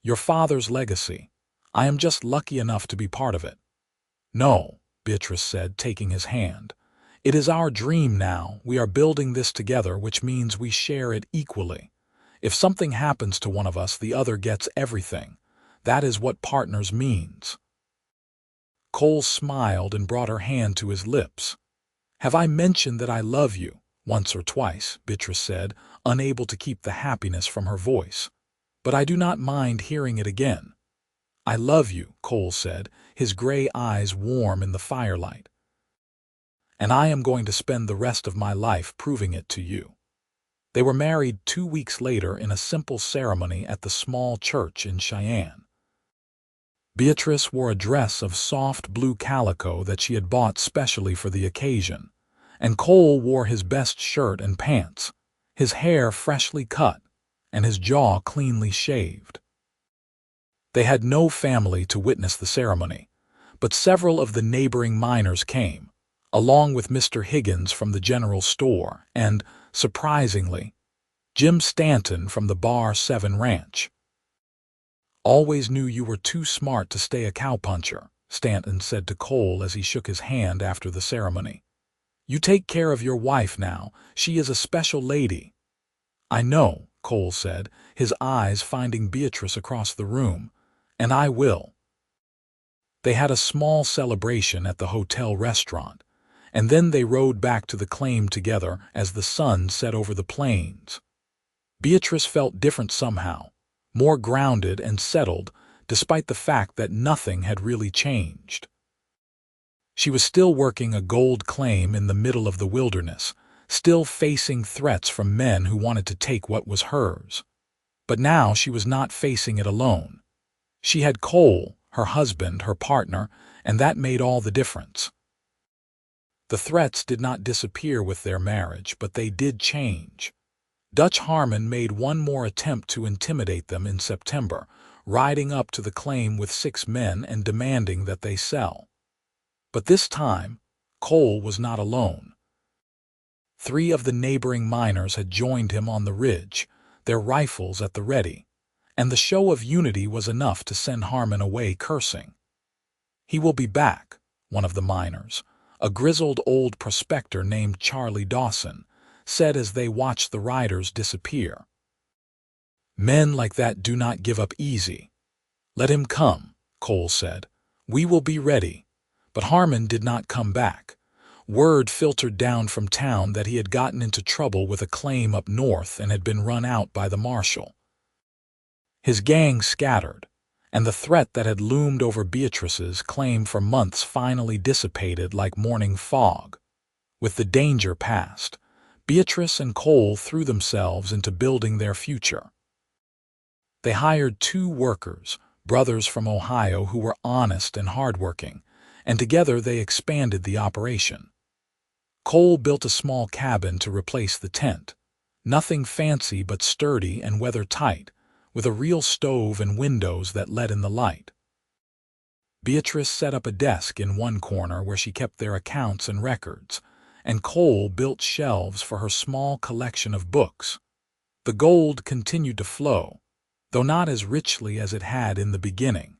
Your father's legacy. I am just lucky enough to be part of it." "No," Beatrice said, taking his hand. "It is our dream now. We are building this together, which means we share it equally. If something happens to one of us, the other gets everything. That is what partners means." Cole smiled and brought her hand to his lips. "Have I mentioned that I love you?" "Once or twice," Beatrice said, unable to keep the happiness from her voice. "But I do not mind hearing it again." "I love you," Cole said, his gray eyes warm in the firelight. "And I am going to spend the rest of my life proving it to you." They were married 2 weeks later in a simple ceremony at the small church in Cheyenne. Beatrice wore a dress of soft blue calico that she had bought specially for the occasion, and Cole wore his best shirt and pants, his hair freshly cut, and his jaw cleanly shaved. They had no family to witness the ceremony, but several of the neighboring miners came, along with Mr. Higgins from the general store and, surprisingly, Jim Stanton from the Bar 7 Ranch. "Always knew you were too smart to stay a cowpuncher," Stanton said to Cole as he shook his hand after the ceremony. "You take care of your wife now. She is a special lady." "I know," Cole said, his eyes finding Beatrice across the room, "and I will." They had a small celebration at the hotel restaurant, and then they rode back to the claim together as the sun set over the plains. Beatrice felt different somehow, more grounded and settled, despite the fact that nothing had really changed. She was still working a gold claim in the middle of the wilderness, still facing threats from men who wanted to take what was hers. But now she was not facing it alone. She had Cole, her husband, her partner, and that made all the difference. The threats did not disappear with their marriage, but they did change. Dutch Harmon made one more attempt to intimidate them in September, riding up to the claim with 6 men and demanding that they sell. But this time, Cole was not alone. 3 of the neighboring miners had joined him on the ridge, their rifles at the ready, and the show of unity was enough to send Harmon away cursing. "He will be back," one of the miners, a grizzled old prospector named Charlie Dawson, said as they watched the riders disappear. "Men like that do not give up easy." "Let him come," Cole said. "We will be ready." But Harmon did not come back. Word filtered down from town that he had gotten into trouble with a claim up north and had been run out by the marshal. His gang scattered, and the threat that had loomed over Beatrice's claim for months finally dissipated like morning fog. With the danger past, Beatrice and Cole threw themselves into building their future. They hired 2 workers, brothers from Ohio who were honest and hardworking, and together they expanded the operation. Cole built a small cabin to replace the tent, nothing fancy but sturdy and weather-tight, with a real stove and windows that let in the light. Beatrice set up a desk in one corner where she kept their accounts and records, and Cole built shelves for her small collection of books. The gold continued to flow, though not as richly as it had in the beginning.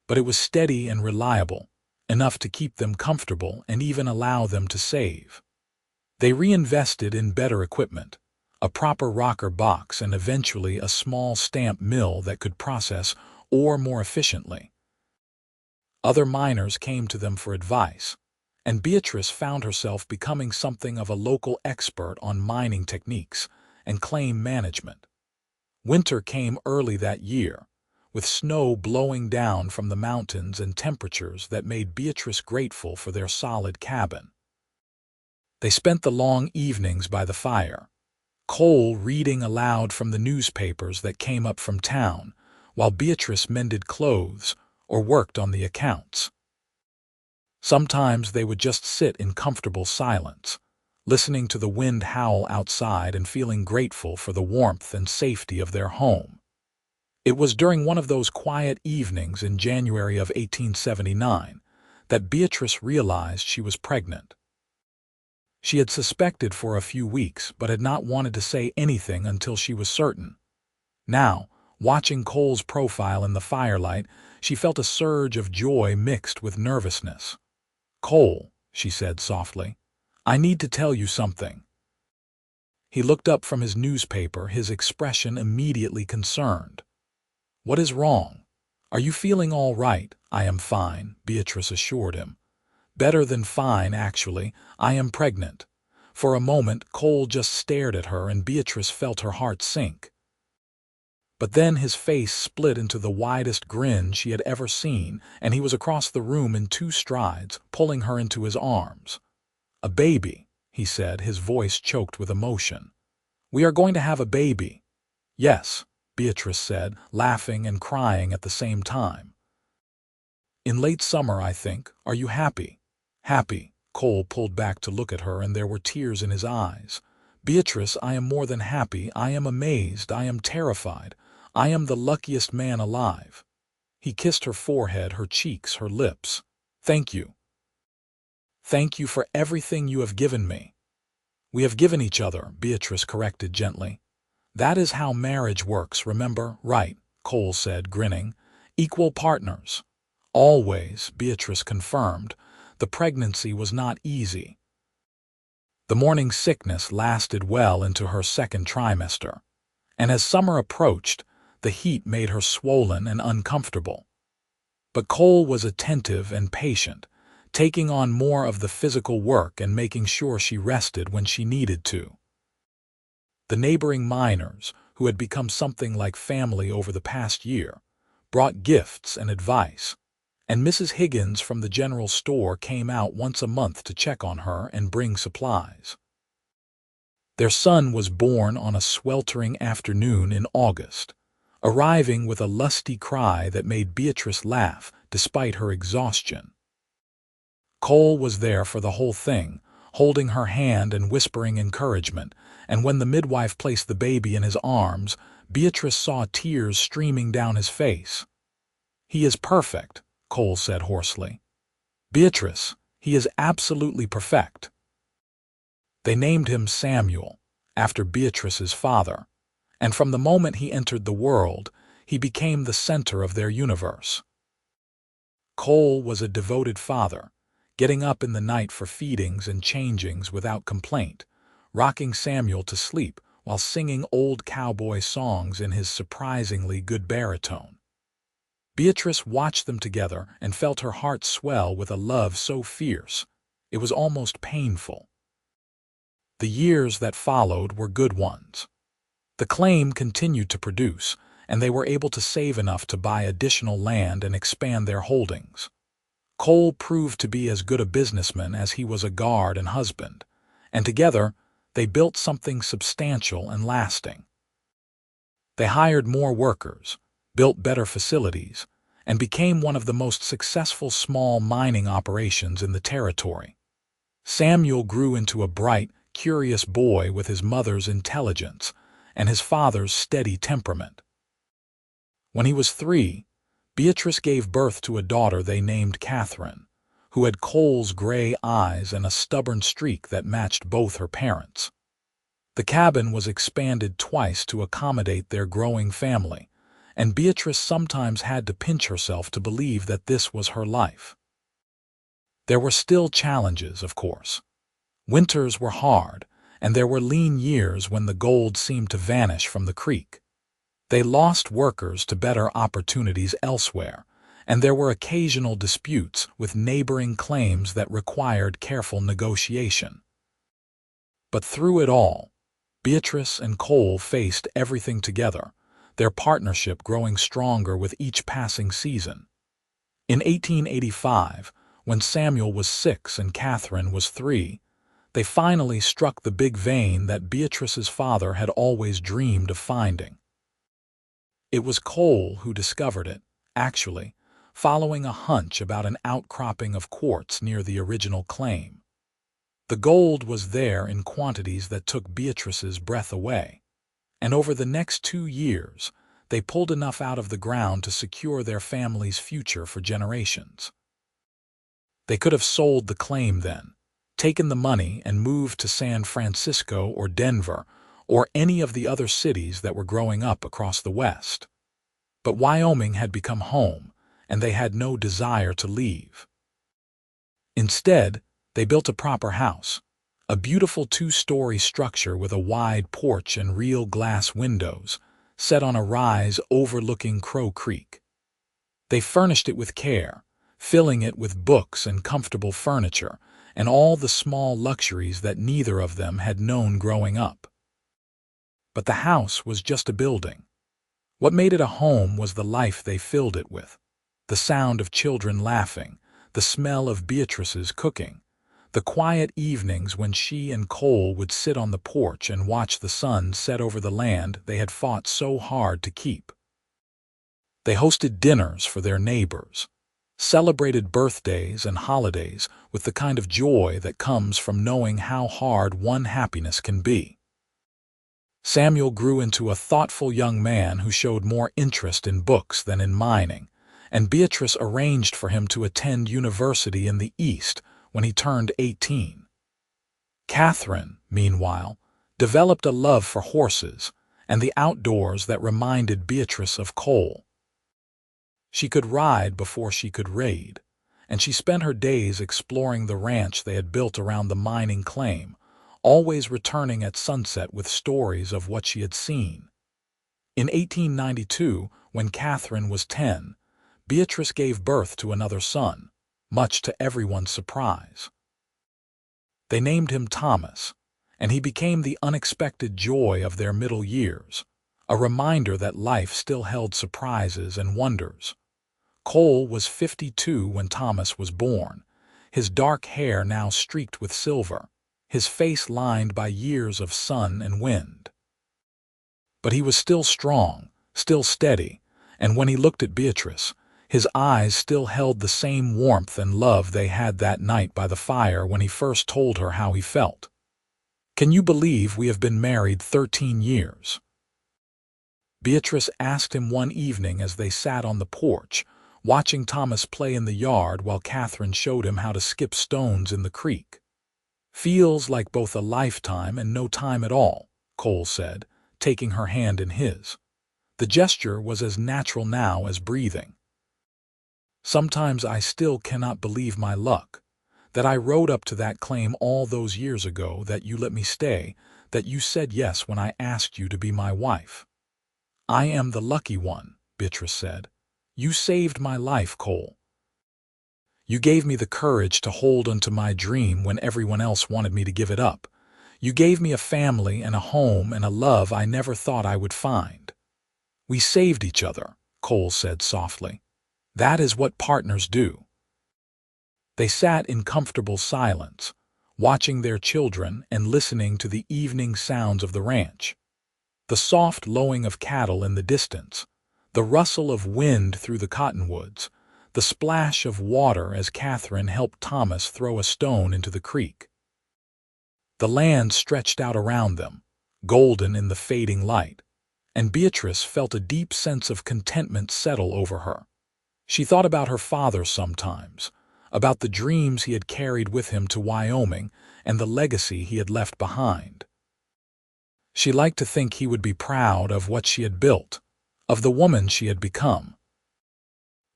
But it was steady and reliable, enough to keep them comfortable and even allow them to save. They reinvested in better equipment, a proper rocker box, and eventually a small stamp mill that could process ore more efficiently. Other miners came to them for advice, and Beatrice found herself becoming something of a local expert on mining techniques and claim management. Winter came early that year, with snow blowing down from the mountains and temperatures that made Beatrice grateful for their solid cabin. They spent the long evenings by the fire, Cole reading aloud from the newspapers that came up from town, while Beatrice mended clothes or worked on the accounts. Sometimes they would just sit in comfortable silence, listening to the wind howl outside and feeling grateful for the warmth and safety of their home. It was during one of those quiet evenings in January of 1879 that Beatrice realized she was pregnant. She had suspected for a few weeks but had not wanted to say anything until she was certain. Now, Watching Cole's profile in the firelight, she felt a surge of joy mixed with nervousness. "Cole," she said softly, "I need to tell you something." He looked up from his newspaper, his expression immediately concerned. "What is wrong? Are you feeling all right?" "I am fine," Beatrice assured him. "Better than fine, actually. I am pregnant." For a moment, Cole just stared at her and Beatrice felt her heart sink. But then his face split into the widest grin she had ever seen, and he was across the room in 2 strides, pulling her into his arms. "A baby," he said, his voice choked with emotion. "We are going to have a baby." "Yes," Beatrice said, laughing and crying at the same time. "In late summer, I think. Are you happy?" "Happy." Cole pulled back to look at her, and there were tears in his eyes. "Beatrice, I am more than happy. I am amazed. I am terrified. I am the luckiest man alive." He kissed her forehead, her cheeks, her lips. "Thank you. Thank you for everything you have given me." "We have given each other," Beatrice corrected gently. "That is how marriage works, remember?" "Right," Cole said, grinning. "Equal partners." "Always," Beatrice confirmed. The pregnancy was not easy. The morning sickness lasted well into her 2nd trimester, and as summer approached, the heat made her swollen and uncomfortable. But Cole was attentive and patient, taking on more of the physical work and making sure she rested when she needed to. The neighboring miners, who had become something like family over the past year, brought gifts and advice, and Mrs. Higgins from the general store came out once a month to check on her and bring supplies. Their son was born on a sweltering afternoon in August, arriving with a lusty cry that made Beatrice laugh despite her exhaustion. Cole was there for the whole thing, holding her hand and whispering encouragement, and when the midwife placed the baby in his arms, Beatrice saw tears streaming down his face. "He is perfect," Cole said hoarsely. "Beatrice, he is absolutely perfect." They named him Samuel, after Beatrice's father, and from the moment he entered the world, he became the center of their universe. Cole was a devoted father, getting up in the night for feedings and changings without complaint, rocking Samuel to sleep while singing old cowboy songs in his surprisingly good baritone. Beatrice watched them together and felt her heart swell with a love so fierce, it was almost painful. The years that followed were good ones. The claim continued to produce, and they were able to save enough to buy additional land and expand their holdings. Cole proved to be as good a businessman as he was a guard and husband, and together they built something substantial and lasting. They hired more workers, built better facilities, and became one of the most successful small mining operations in the territory. Samuel grew into a bright, curious boy with his mother's intelligence and his father's steady temperament. When he was 3, Beatrice gave birth to a daughter they named Catherine, who had Cole's gray eyes and a stubborn streak that matched both her parents. The cabin was expanded twice to accommodate their growing family, and Beatrice sometimes had to pinch herself to believe that this was her life. There were still challenges, of course. Winters were hard, and there were lean years when the gold seemed to vanish from the creek. They lost workers to better opportunities elsewhere, and there were occasional disputes with neighboring claims that required careful negotiation. But through it all, Beatrice and Cole faced everything together, their partnership growing stronger with each passing season. In 1885, when Samuel was 6 and Catherine was 3, they finally struck the big vein that Beatrice's father had always dreamed of finding. It was Cole who discovered it, actually, following a hunch about an outcropping of quartz near the original claim. The gold was there in quantities that took Beatrice's breath away, and over the next 2 years, they pulled enough out of the ground to secure their family's future for generations. They could have sold the claim then, taken the money and moved to San Francisco or Denver or any of the other cities that were growing up across the West. But Wyoming had become home, and they had no desire to leave. Instead, they built a proper house, a beautiful two-story structure with a wide porch and real glass windows, set on a rise overlooking Crow Creek. They furnished it with care, filling it with books and comfortable furniture, and all the small luxuries that neither of them had known growing up. But the house was just a building. What made it a home was the life they filled it with, the sound of children laughing, the smell of Beatrice's cooking, the quiet evenings when she and Cole would sit on the porch and watch the sun set over the land they had fought so hard to keep. They hosted dinners for their neighbors, celebrated birthdays and holidays with the kind of joy that comes from knowing how hard one happiness can be. Samuel grew into a thoughtful young man who showed more interest in books than in mining, and Beatrice arranged for him to attend university in the East when he turned 18. Catherine, meanwhile, developed a love for horses and the outdoors that reminded Beatrice of Cole. She could ride before she could raid, and she spent her days exploring the ranch they had built around the mining claim, always returning at sunset with stories of what she had seen. In 1892, when Catherine was 10, Beatrice gave birth to another son, much to everyone's surprise. They named him Thomas, and he became the unexpected joy of their middle years, a reminder that life still held surprises and wonders. Cole was 52 when Thomas was born, his dark hair now streaked with silver, his face lined by years of sun and wind. But he was still strong, still steady, and when he looked at Beatrice, his eyes still held the same warmth and love they had that night by the fire when he first told her how he felt. "Can you believe we have been married 13 years?" Beatrice asked him one evening as they sat on the porch, watching Thomas play in the yard while Catherine showed him how to skip stones in the creek. "Feels like both a lifetime and no time at all," Cole said, taking her hand in his. The gesture was as natural now as breathing. "Sometimes I still cannot believe my luck, that I rode up to that claim all those years ago, that you let me stay, that you said yes when I asked you to be my wife." "I am the lucky one," Beatrice said. "You saved my life, Cole. You gave me the courage to hold onto my dream when everyone else wanted me to give it up. You gave me a family and a home and a love I never thought I would find." "We saved each other," Cole said softly. "That is what partners do." They sat in comfortable silence, watching their children and listening to the evening sounds of the ranch. The soft lowing of cattle in the distance, the rustle of wind through the cottonwoods, the splash of water as Catherine helped Thomas throw a stone into the creek. The land stretched out around them, golden in the fading light, and Beatrice felt a deep sense of contentment settle over her. She thought about her father sometimes, about the dreams he had carried with him to Wyoming and the legacy he had left behind. She liked to think he would be proud of what she had built, of the woman she had become.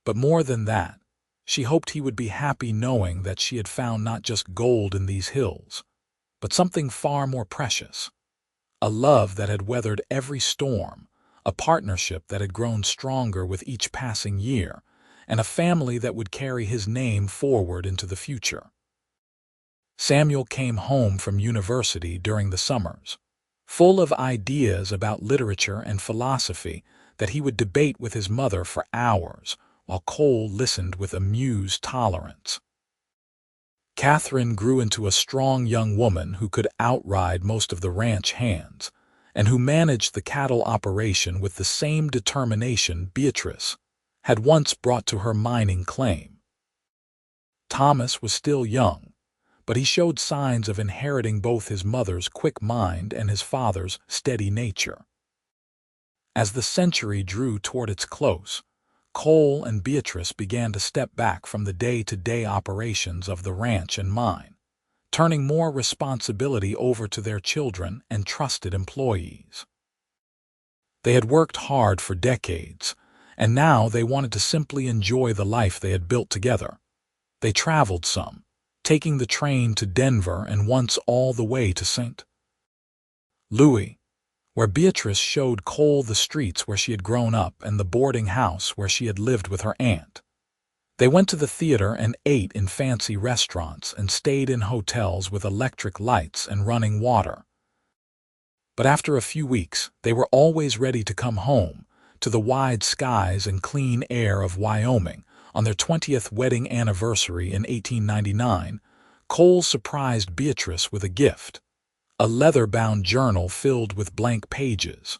But more than that, she hoped he would be happy knowing that she had found not just gold in these hills, but something far more precious. A love that had weathered every storm, a partnership that had grown stronger with each passing year, and a family that would carry his name forward into the future. Samuel came home from university during the summers, full of ideas about literature and philosophy that he would debate with his mother for hours, while Cole listened with amused tolerance. Catherine grew into a strong young woman who could outride most of the ranch hands, and who managed the cattle operation with the same determination Beatrice had once brought to her mining claim. Thomas was still young, but he showed signs of inheriting both his mother's quick mind and his father's steady nature. As the century drew toward its close, Cole and Beatrice began to step back from the day-to-day operations of the ranch and mine, turning more responsibility over to their children and trusted employees. They had worked hard for decades, and now they wanted to simply enjoy the life they had built together. They traveled some, taking the train to Denver and once all the way to St. Louis, where Beatrice showed Cole the streets where she had grown up and the boarding house where she had lived with her aunt. They went to the theater and ate in fancy restaurants and stayed in hotels with electric lights and running water. But after a few weeks, they were always ready to come home, to the wide skies and clean air of Wyoming. On their 20th wedding anniversary in 1899, Cole surprised Beatrice with a gift, a leather-bound journal filled with blank pages.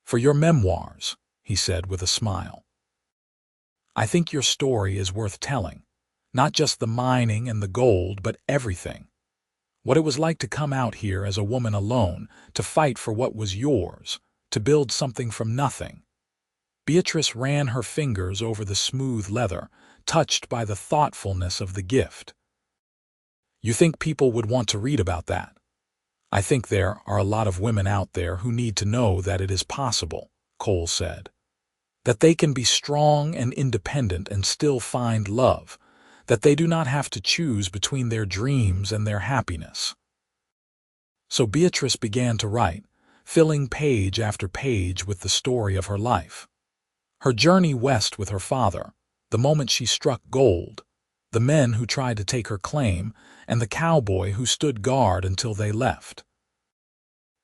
"For your memoirs," he said with a smile. "I think your story is worth telling, not just the mining and the gold, but everything. What it was like to come out here as a woman alone, to fight for what was yours, to build something from nothing." Beatrice ran her fingers over the smooth leather, touched by the thoughtfulness of the gift. "You think people would want to read about that? I think there are a lot of women out there who need to know that it is possible," Cole said. "That they can be strong and independent and still find love, that they do not have to choose between their dreams and their happiness." So Beatrice began to write, filling page after page with the story of her life. Her journey west with her father, the moment she struck gold, the men who tried to take her claim, and the cowboy who stood guard until they left.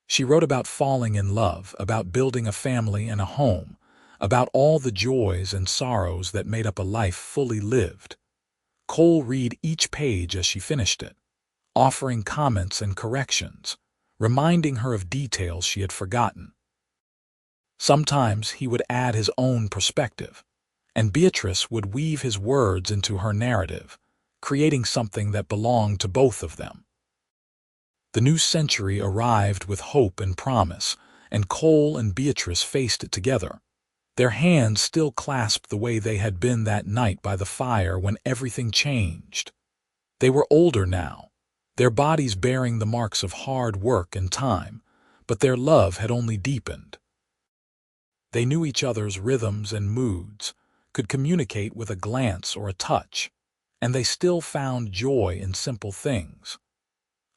She wrote about falling in love, about building a family and a home, about all the joys and sorrows that made up a life fully lived. Cole read each page as she finished it, offering comments and corrections, reminding her of details she had forgotten. Sometimes he would add his own perspective, and Beatrice would weave his words into her narrative, creating something that belonged to both of them. The new century arrived with hope and promise, and Cole and Beatrice faced it together, their hands still clasped the way they had been that night by the fire when everything changed. They were older now, their bodies bearing the marks of hard work and time, but their love had only deepened. They knew each other's rhythms and moods, could communicate with a glance or a touch, and they still found joy in simple things.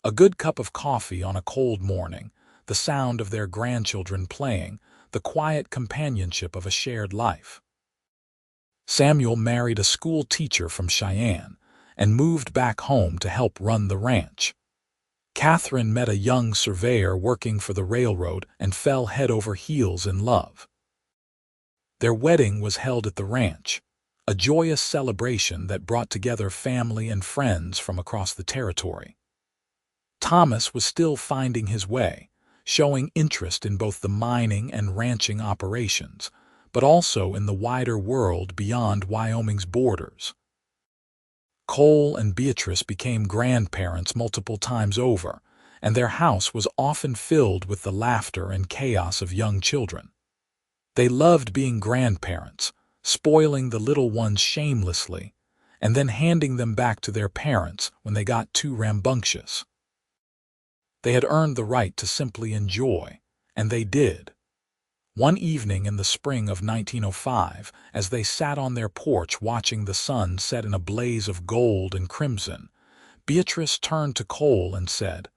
A good cup of coffee on a cold morning, the sound of their grandchildren playing, the quiet companionship of a shared life. Samuel married a school teacher from Cheyenne and moved back home to help run the ranch. Catherine met a young surveyor working for the railroad and fell head over heels in love. Their wedding was held at the ranch, a joyous celebration that brought together family and friends from across the territory. Thomas was still finding his way, showing interest in both the mining and ranching operations, but also in the wider world beyond Wyoming's borders. Cole and Beatrice became grandparents multiple times over, and their house was often filled with the laughter and chaos of young children. They loved being grandparents, spoiling the little ones shamelessly, and then handing them back to their parents when they got too rambunctious. They had earned the right to simply enjoy, and they did. One evening in the spring of 1905, as they sat on their porch watching the sun set in a blaze of gold and crimson, Beatrice turned to Cole and said,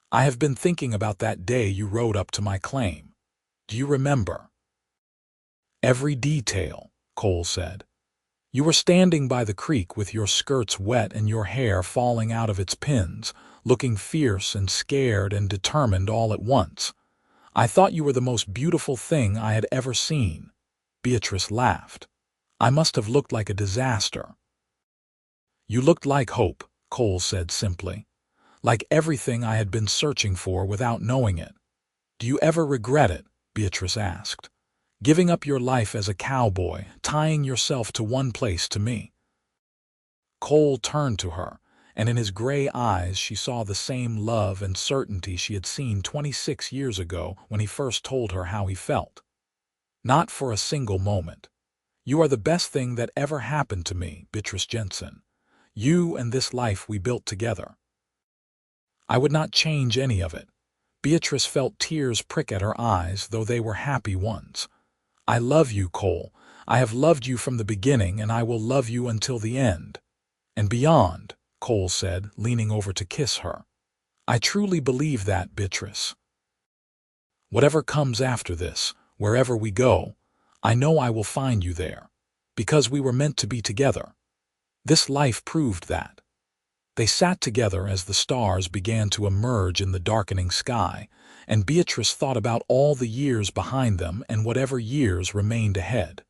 "I have been thinking about that day you rode up to my claim. Do you remember?" "Every detail," Cole said. "You were standing by the creek with your skirts wet and your hair falling out of its pins, looking fierce and scared and determined all at once. I thought you were the most beautiful thing I had ever seen." Beatrice laughed. "I must have looked like a disaster." "You looked like hope," Cole said simply. "Like everything I had been searching for without knowing it." "Do you ever regret it?" Beatrice asked. "Giving up your life as a cowboy, tying yourself to one place to me?" Cole turned to her, and in his gray eyes she saw the same love and certainty she had seen 26 years ago when he first told her how he felt. "Not for a single moment. You are the best thing that ever happened to me, Beatrice Jensen. You and this life we built together. I would not change any of it." Beatrice felt tears prick at her eyes, though they were happy ones. "I love you, Cole. I have loved you from the beginning, and I will love you until the end. And beyond, Cole said, leaning over to kiss her. I truly believe that, Beatrice. Whatever comes after this, wherever we go, I know I will find you there, because we were meant to be together. This life proved that. They sat together as the stars began to emerge in the darkening sky, and Beatrice thought about all the years behind them and whatever years remained ahead.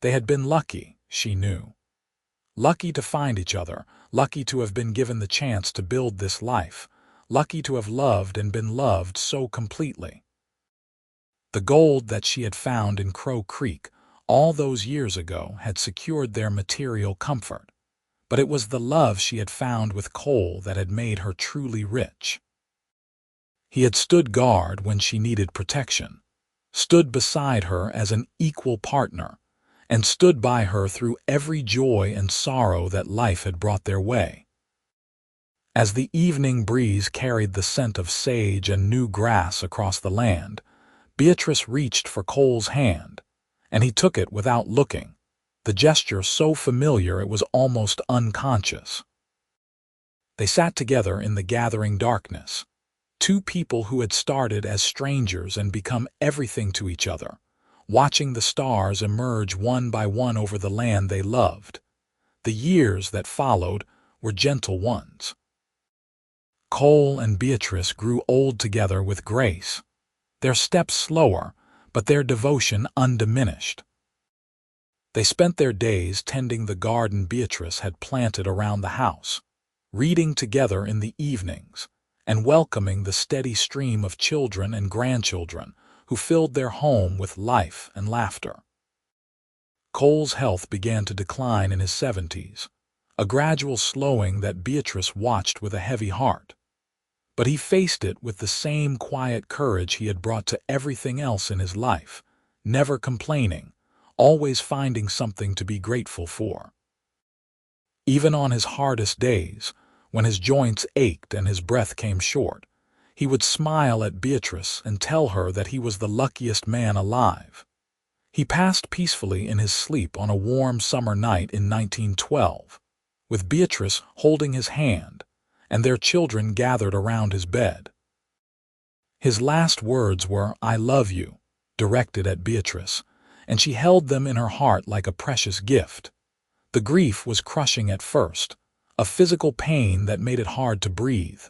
They had been lucky, she knew. Lucky to find each other, lucky to have been given the chance to build this life, lucky to have loved and been loved so completely. The gold that she had found in Crow Creek all those years ago had secured their material comfort, but it was the love she had found with Cole that had made her truly rich. He had stood guard when she needed protection, stood beside her as an equal partner, and stood by her through every joy and sorrow that life had brought their way. As the evening breeze carried the scent of sage and new grass across the land, Beatrice reached for Cole's hand, and he took it without looking, the gesture so familiar it was almost unconscious. They sat together in the gathering darkness, two people who had started as strangers and become everything to each other, watching the stars emerge one by one over the land they loved. The years that followed were gentle ones. Cole and Beatrice grew old together with grace, their steps slower, but their devotion undiminished. They spent their days tending the garden Beatrice had planted around the house, reading together in the evenings, and welcoming the steady stream of children and grandchildren who filled their home with life and laughter. Cole's health began to decline in his 70s, a gradual slowing that Beatrice watched with a heavy heart. But he faced it with the same quiet courage he had brought to everything else in his life, never complaining, always finding something to be grateful for. Even on his hardest days, when his joints ached and his breath came short, he would smile at Beatrice and tell her that he was the luckiest man alive. He passed peacefully in his sleep on a warm summer night in 1912, with Beatrice holding his hand, and their children gathered around his bed. His last words were, "I love you," directed at Beatrice, and she held them in her heart like a precious gift. The grief was crushing at first, a physical pain that made it hard to breathe.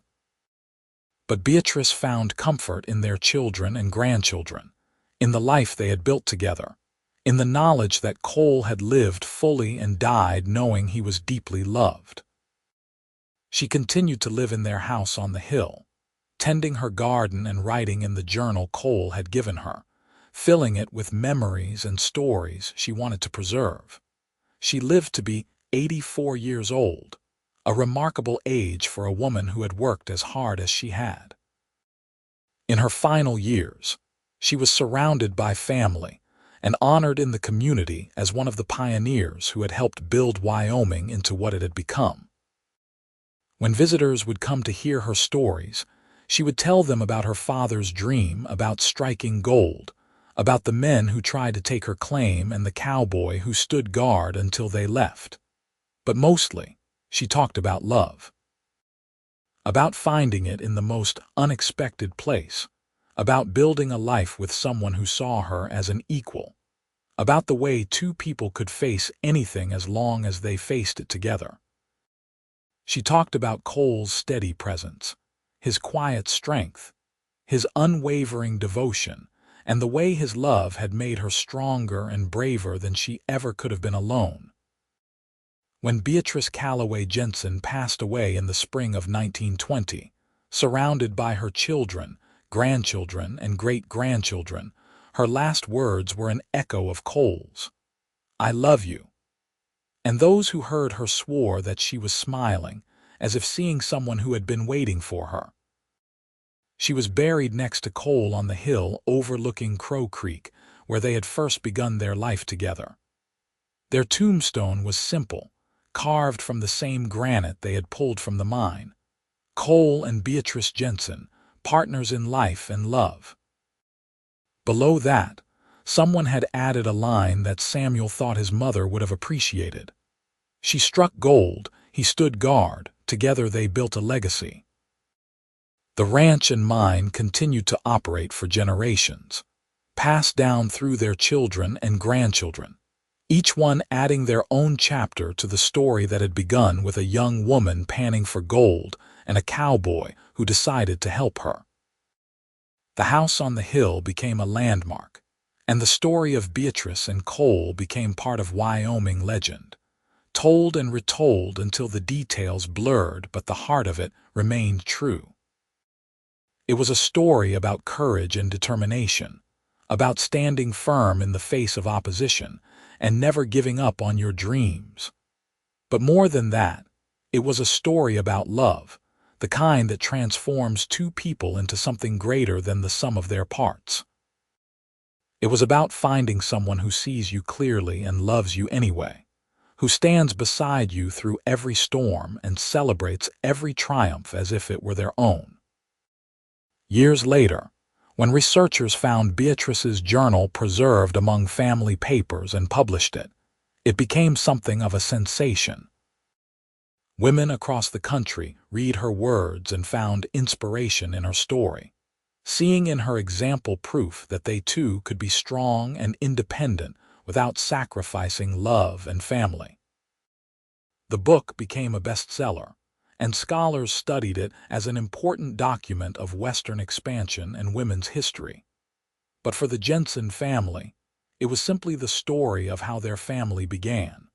But Beatrice found comfort in their children and grandchildren, in the life they had built together, in the knowledge that Cole had lived fully and died knowing he was deeply loved. She continued to live in their house on the hill, tending her garden and writing in the journal Cole had given her, filling it with memories and stories she wanted to preserve. She lived to be 84 years old, a remarkable age for a woman who had worked as hard as she had. In her final years, she was surrounded by family and honored in the community as one of the pioneers who had helped build Wyoming into what it had become. When visitors would come to hear her stories, she would tell them about her father's dream about striking gold, about the men who tried to take her claim and the cowboy who stood guard until they left. But mostly, she talked about love. About finding it in the most unexpected place, about building a life with someone who saw her as an equal, about the way two people could face anything as long as they faced it together. She talked about Cole's steady presence, his quiet strength, his unwavering devotion, and the way his love had made her stronger and braver than she ever could have been alone. When Beatrice Calloway Jensen passed away in the spring of 1920, surrounded by her children, grandchildren, and great-grandchildren, her last words were an echo of Cole's, "I love you." And those who heard her swore that she was smiling, as if seeing someone who had been waiting for her. She was buried next to Cole on the hill overlooking Crow Creek, where they had first begun their life together. Their tombstone was simple, carved from the same granite they had pulled from the mine. Cole and Beatrice Jensen, partners in life and love. Below that, someone had added a line that Samuel thought his mother would have appreciated. She struck gold, he stood guard, together they built a legacy. The ranch and mine continued to operate for generations, passed down through their children and grandchildren, each one adding their own chapter to the story that had begun with a young woman panning for gold and a cowboy who decided to help her. The house on the hill became a landmark, and the story of Beatrice and Cole became part of Wyoming legend, told and retold until the details blurred but the heart of it remained true. It was a story about courage and determination, about standing firm in the face of opposition and never giving up on your dreams. But more than that, it was a story about love, the kind that transforms two people into something greater than the sum of their parts. It was about finding someone who sees you clearly and loves you anyway, who stands beside you through every storm and celebrates every triumph as if it were their own. Years later, when researchers found Beatrice's journal preserved among family papers and published it, it became something of a sensation. Women across the country read her words and found inspiration in her story, seeing in her example proof that they too could be strong and independent without sacrificing love and family. The book became a bestseller, and scholars studied it as an important document of Western expansion and women's history. But for the Jensen family, it was simply the story of how their family began.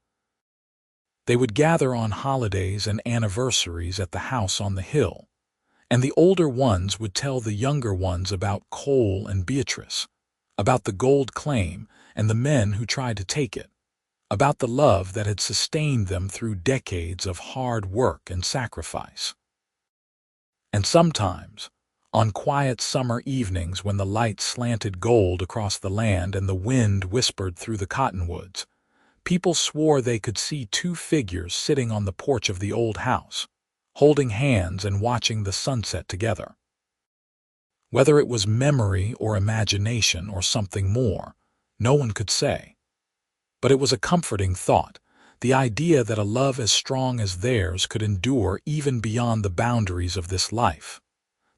They would gather on holidays and anniversaries at the house on the hill, and the older ones would tell the younger ones about Cole and Beatrice, about the gold claim and the men who tried to take it, about the love that had sustained them through decades of hard work and sacrifice. And sometimes, on quiet summer evenings when the light slanted gold across the land and the wind whispered through the cottonwoods, people swore they could see two figures sitting on the porch of the old house, holding hands and watching the sunset together. Whether it was memory or imagination or something more, no one could say. But it was a comforting thought, the idea that a love as strong as theirs could endure even beyond the boundaries of this life.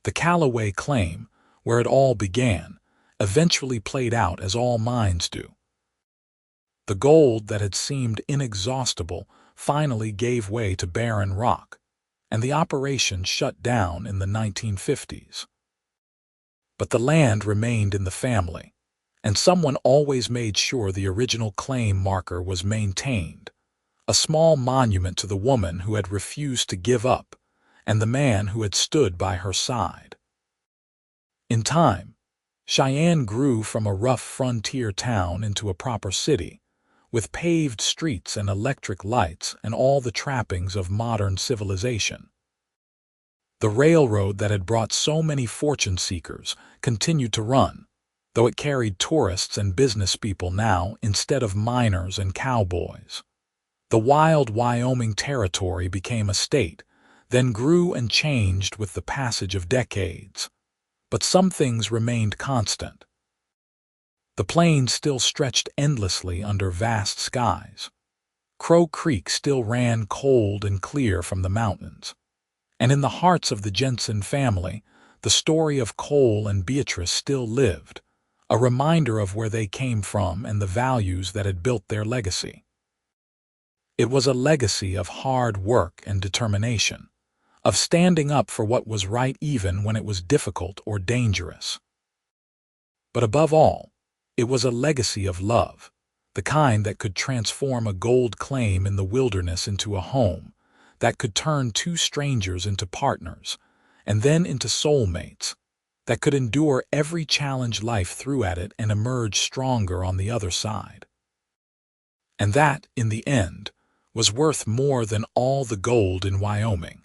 The Calloway claim, where it all began, eventually played out as all mines do. The gold that had seemed inexhaustible finally gave way to barren rock, and the operation shut down in the 1950s. But the land remained in the family, and someone always made sure the original claim marker was maintained, a small monument to the woman who had refused to give up and the man who had stood by her side. In time, Cheyenne grew from a rough frontier town into a proper city, with paved streets and electric lights and all the trappings of modern civilization. The railroad that had brought so many fortune seekers continued to run, though it carried tourists and business people now instead of miners and cowboys. The wild Wyoming territory became a state, then grew and changed with the passage of decades. But some things remained constant. The plains still stretched endlessly under vast skies. Crow Creek still ran cold and clear from the mountains. And in the hearts of the Jensen family, the story of Cole and Beatrice still lived, a reminder of where they came from and the values that had built their legacy. It was a legacy of hard work and determination, of standing up for what was right even when it was difficult or dangerous. But above all, it was a legacy of love, the kind that could transform a gold claim in the wilderness into a home, that could turn two strangers into partners, and then into soulmates, that could endure every challenge life threw at it and emerge stronger on the other side. And that, in the end, was worth more than all the gold in Wyoming.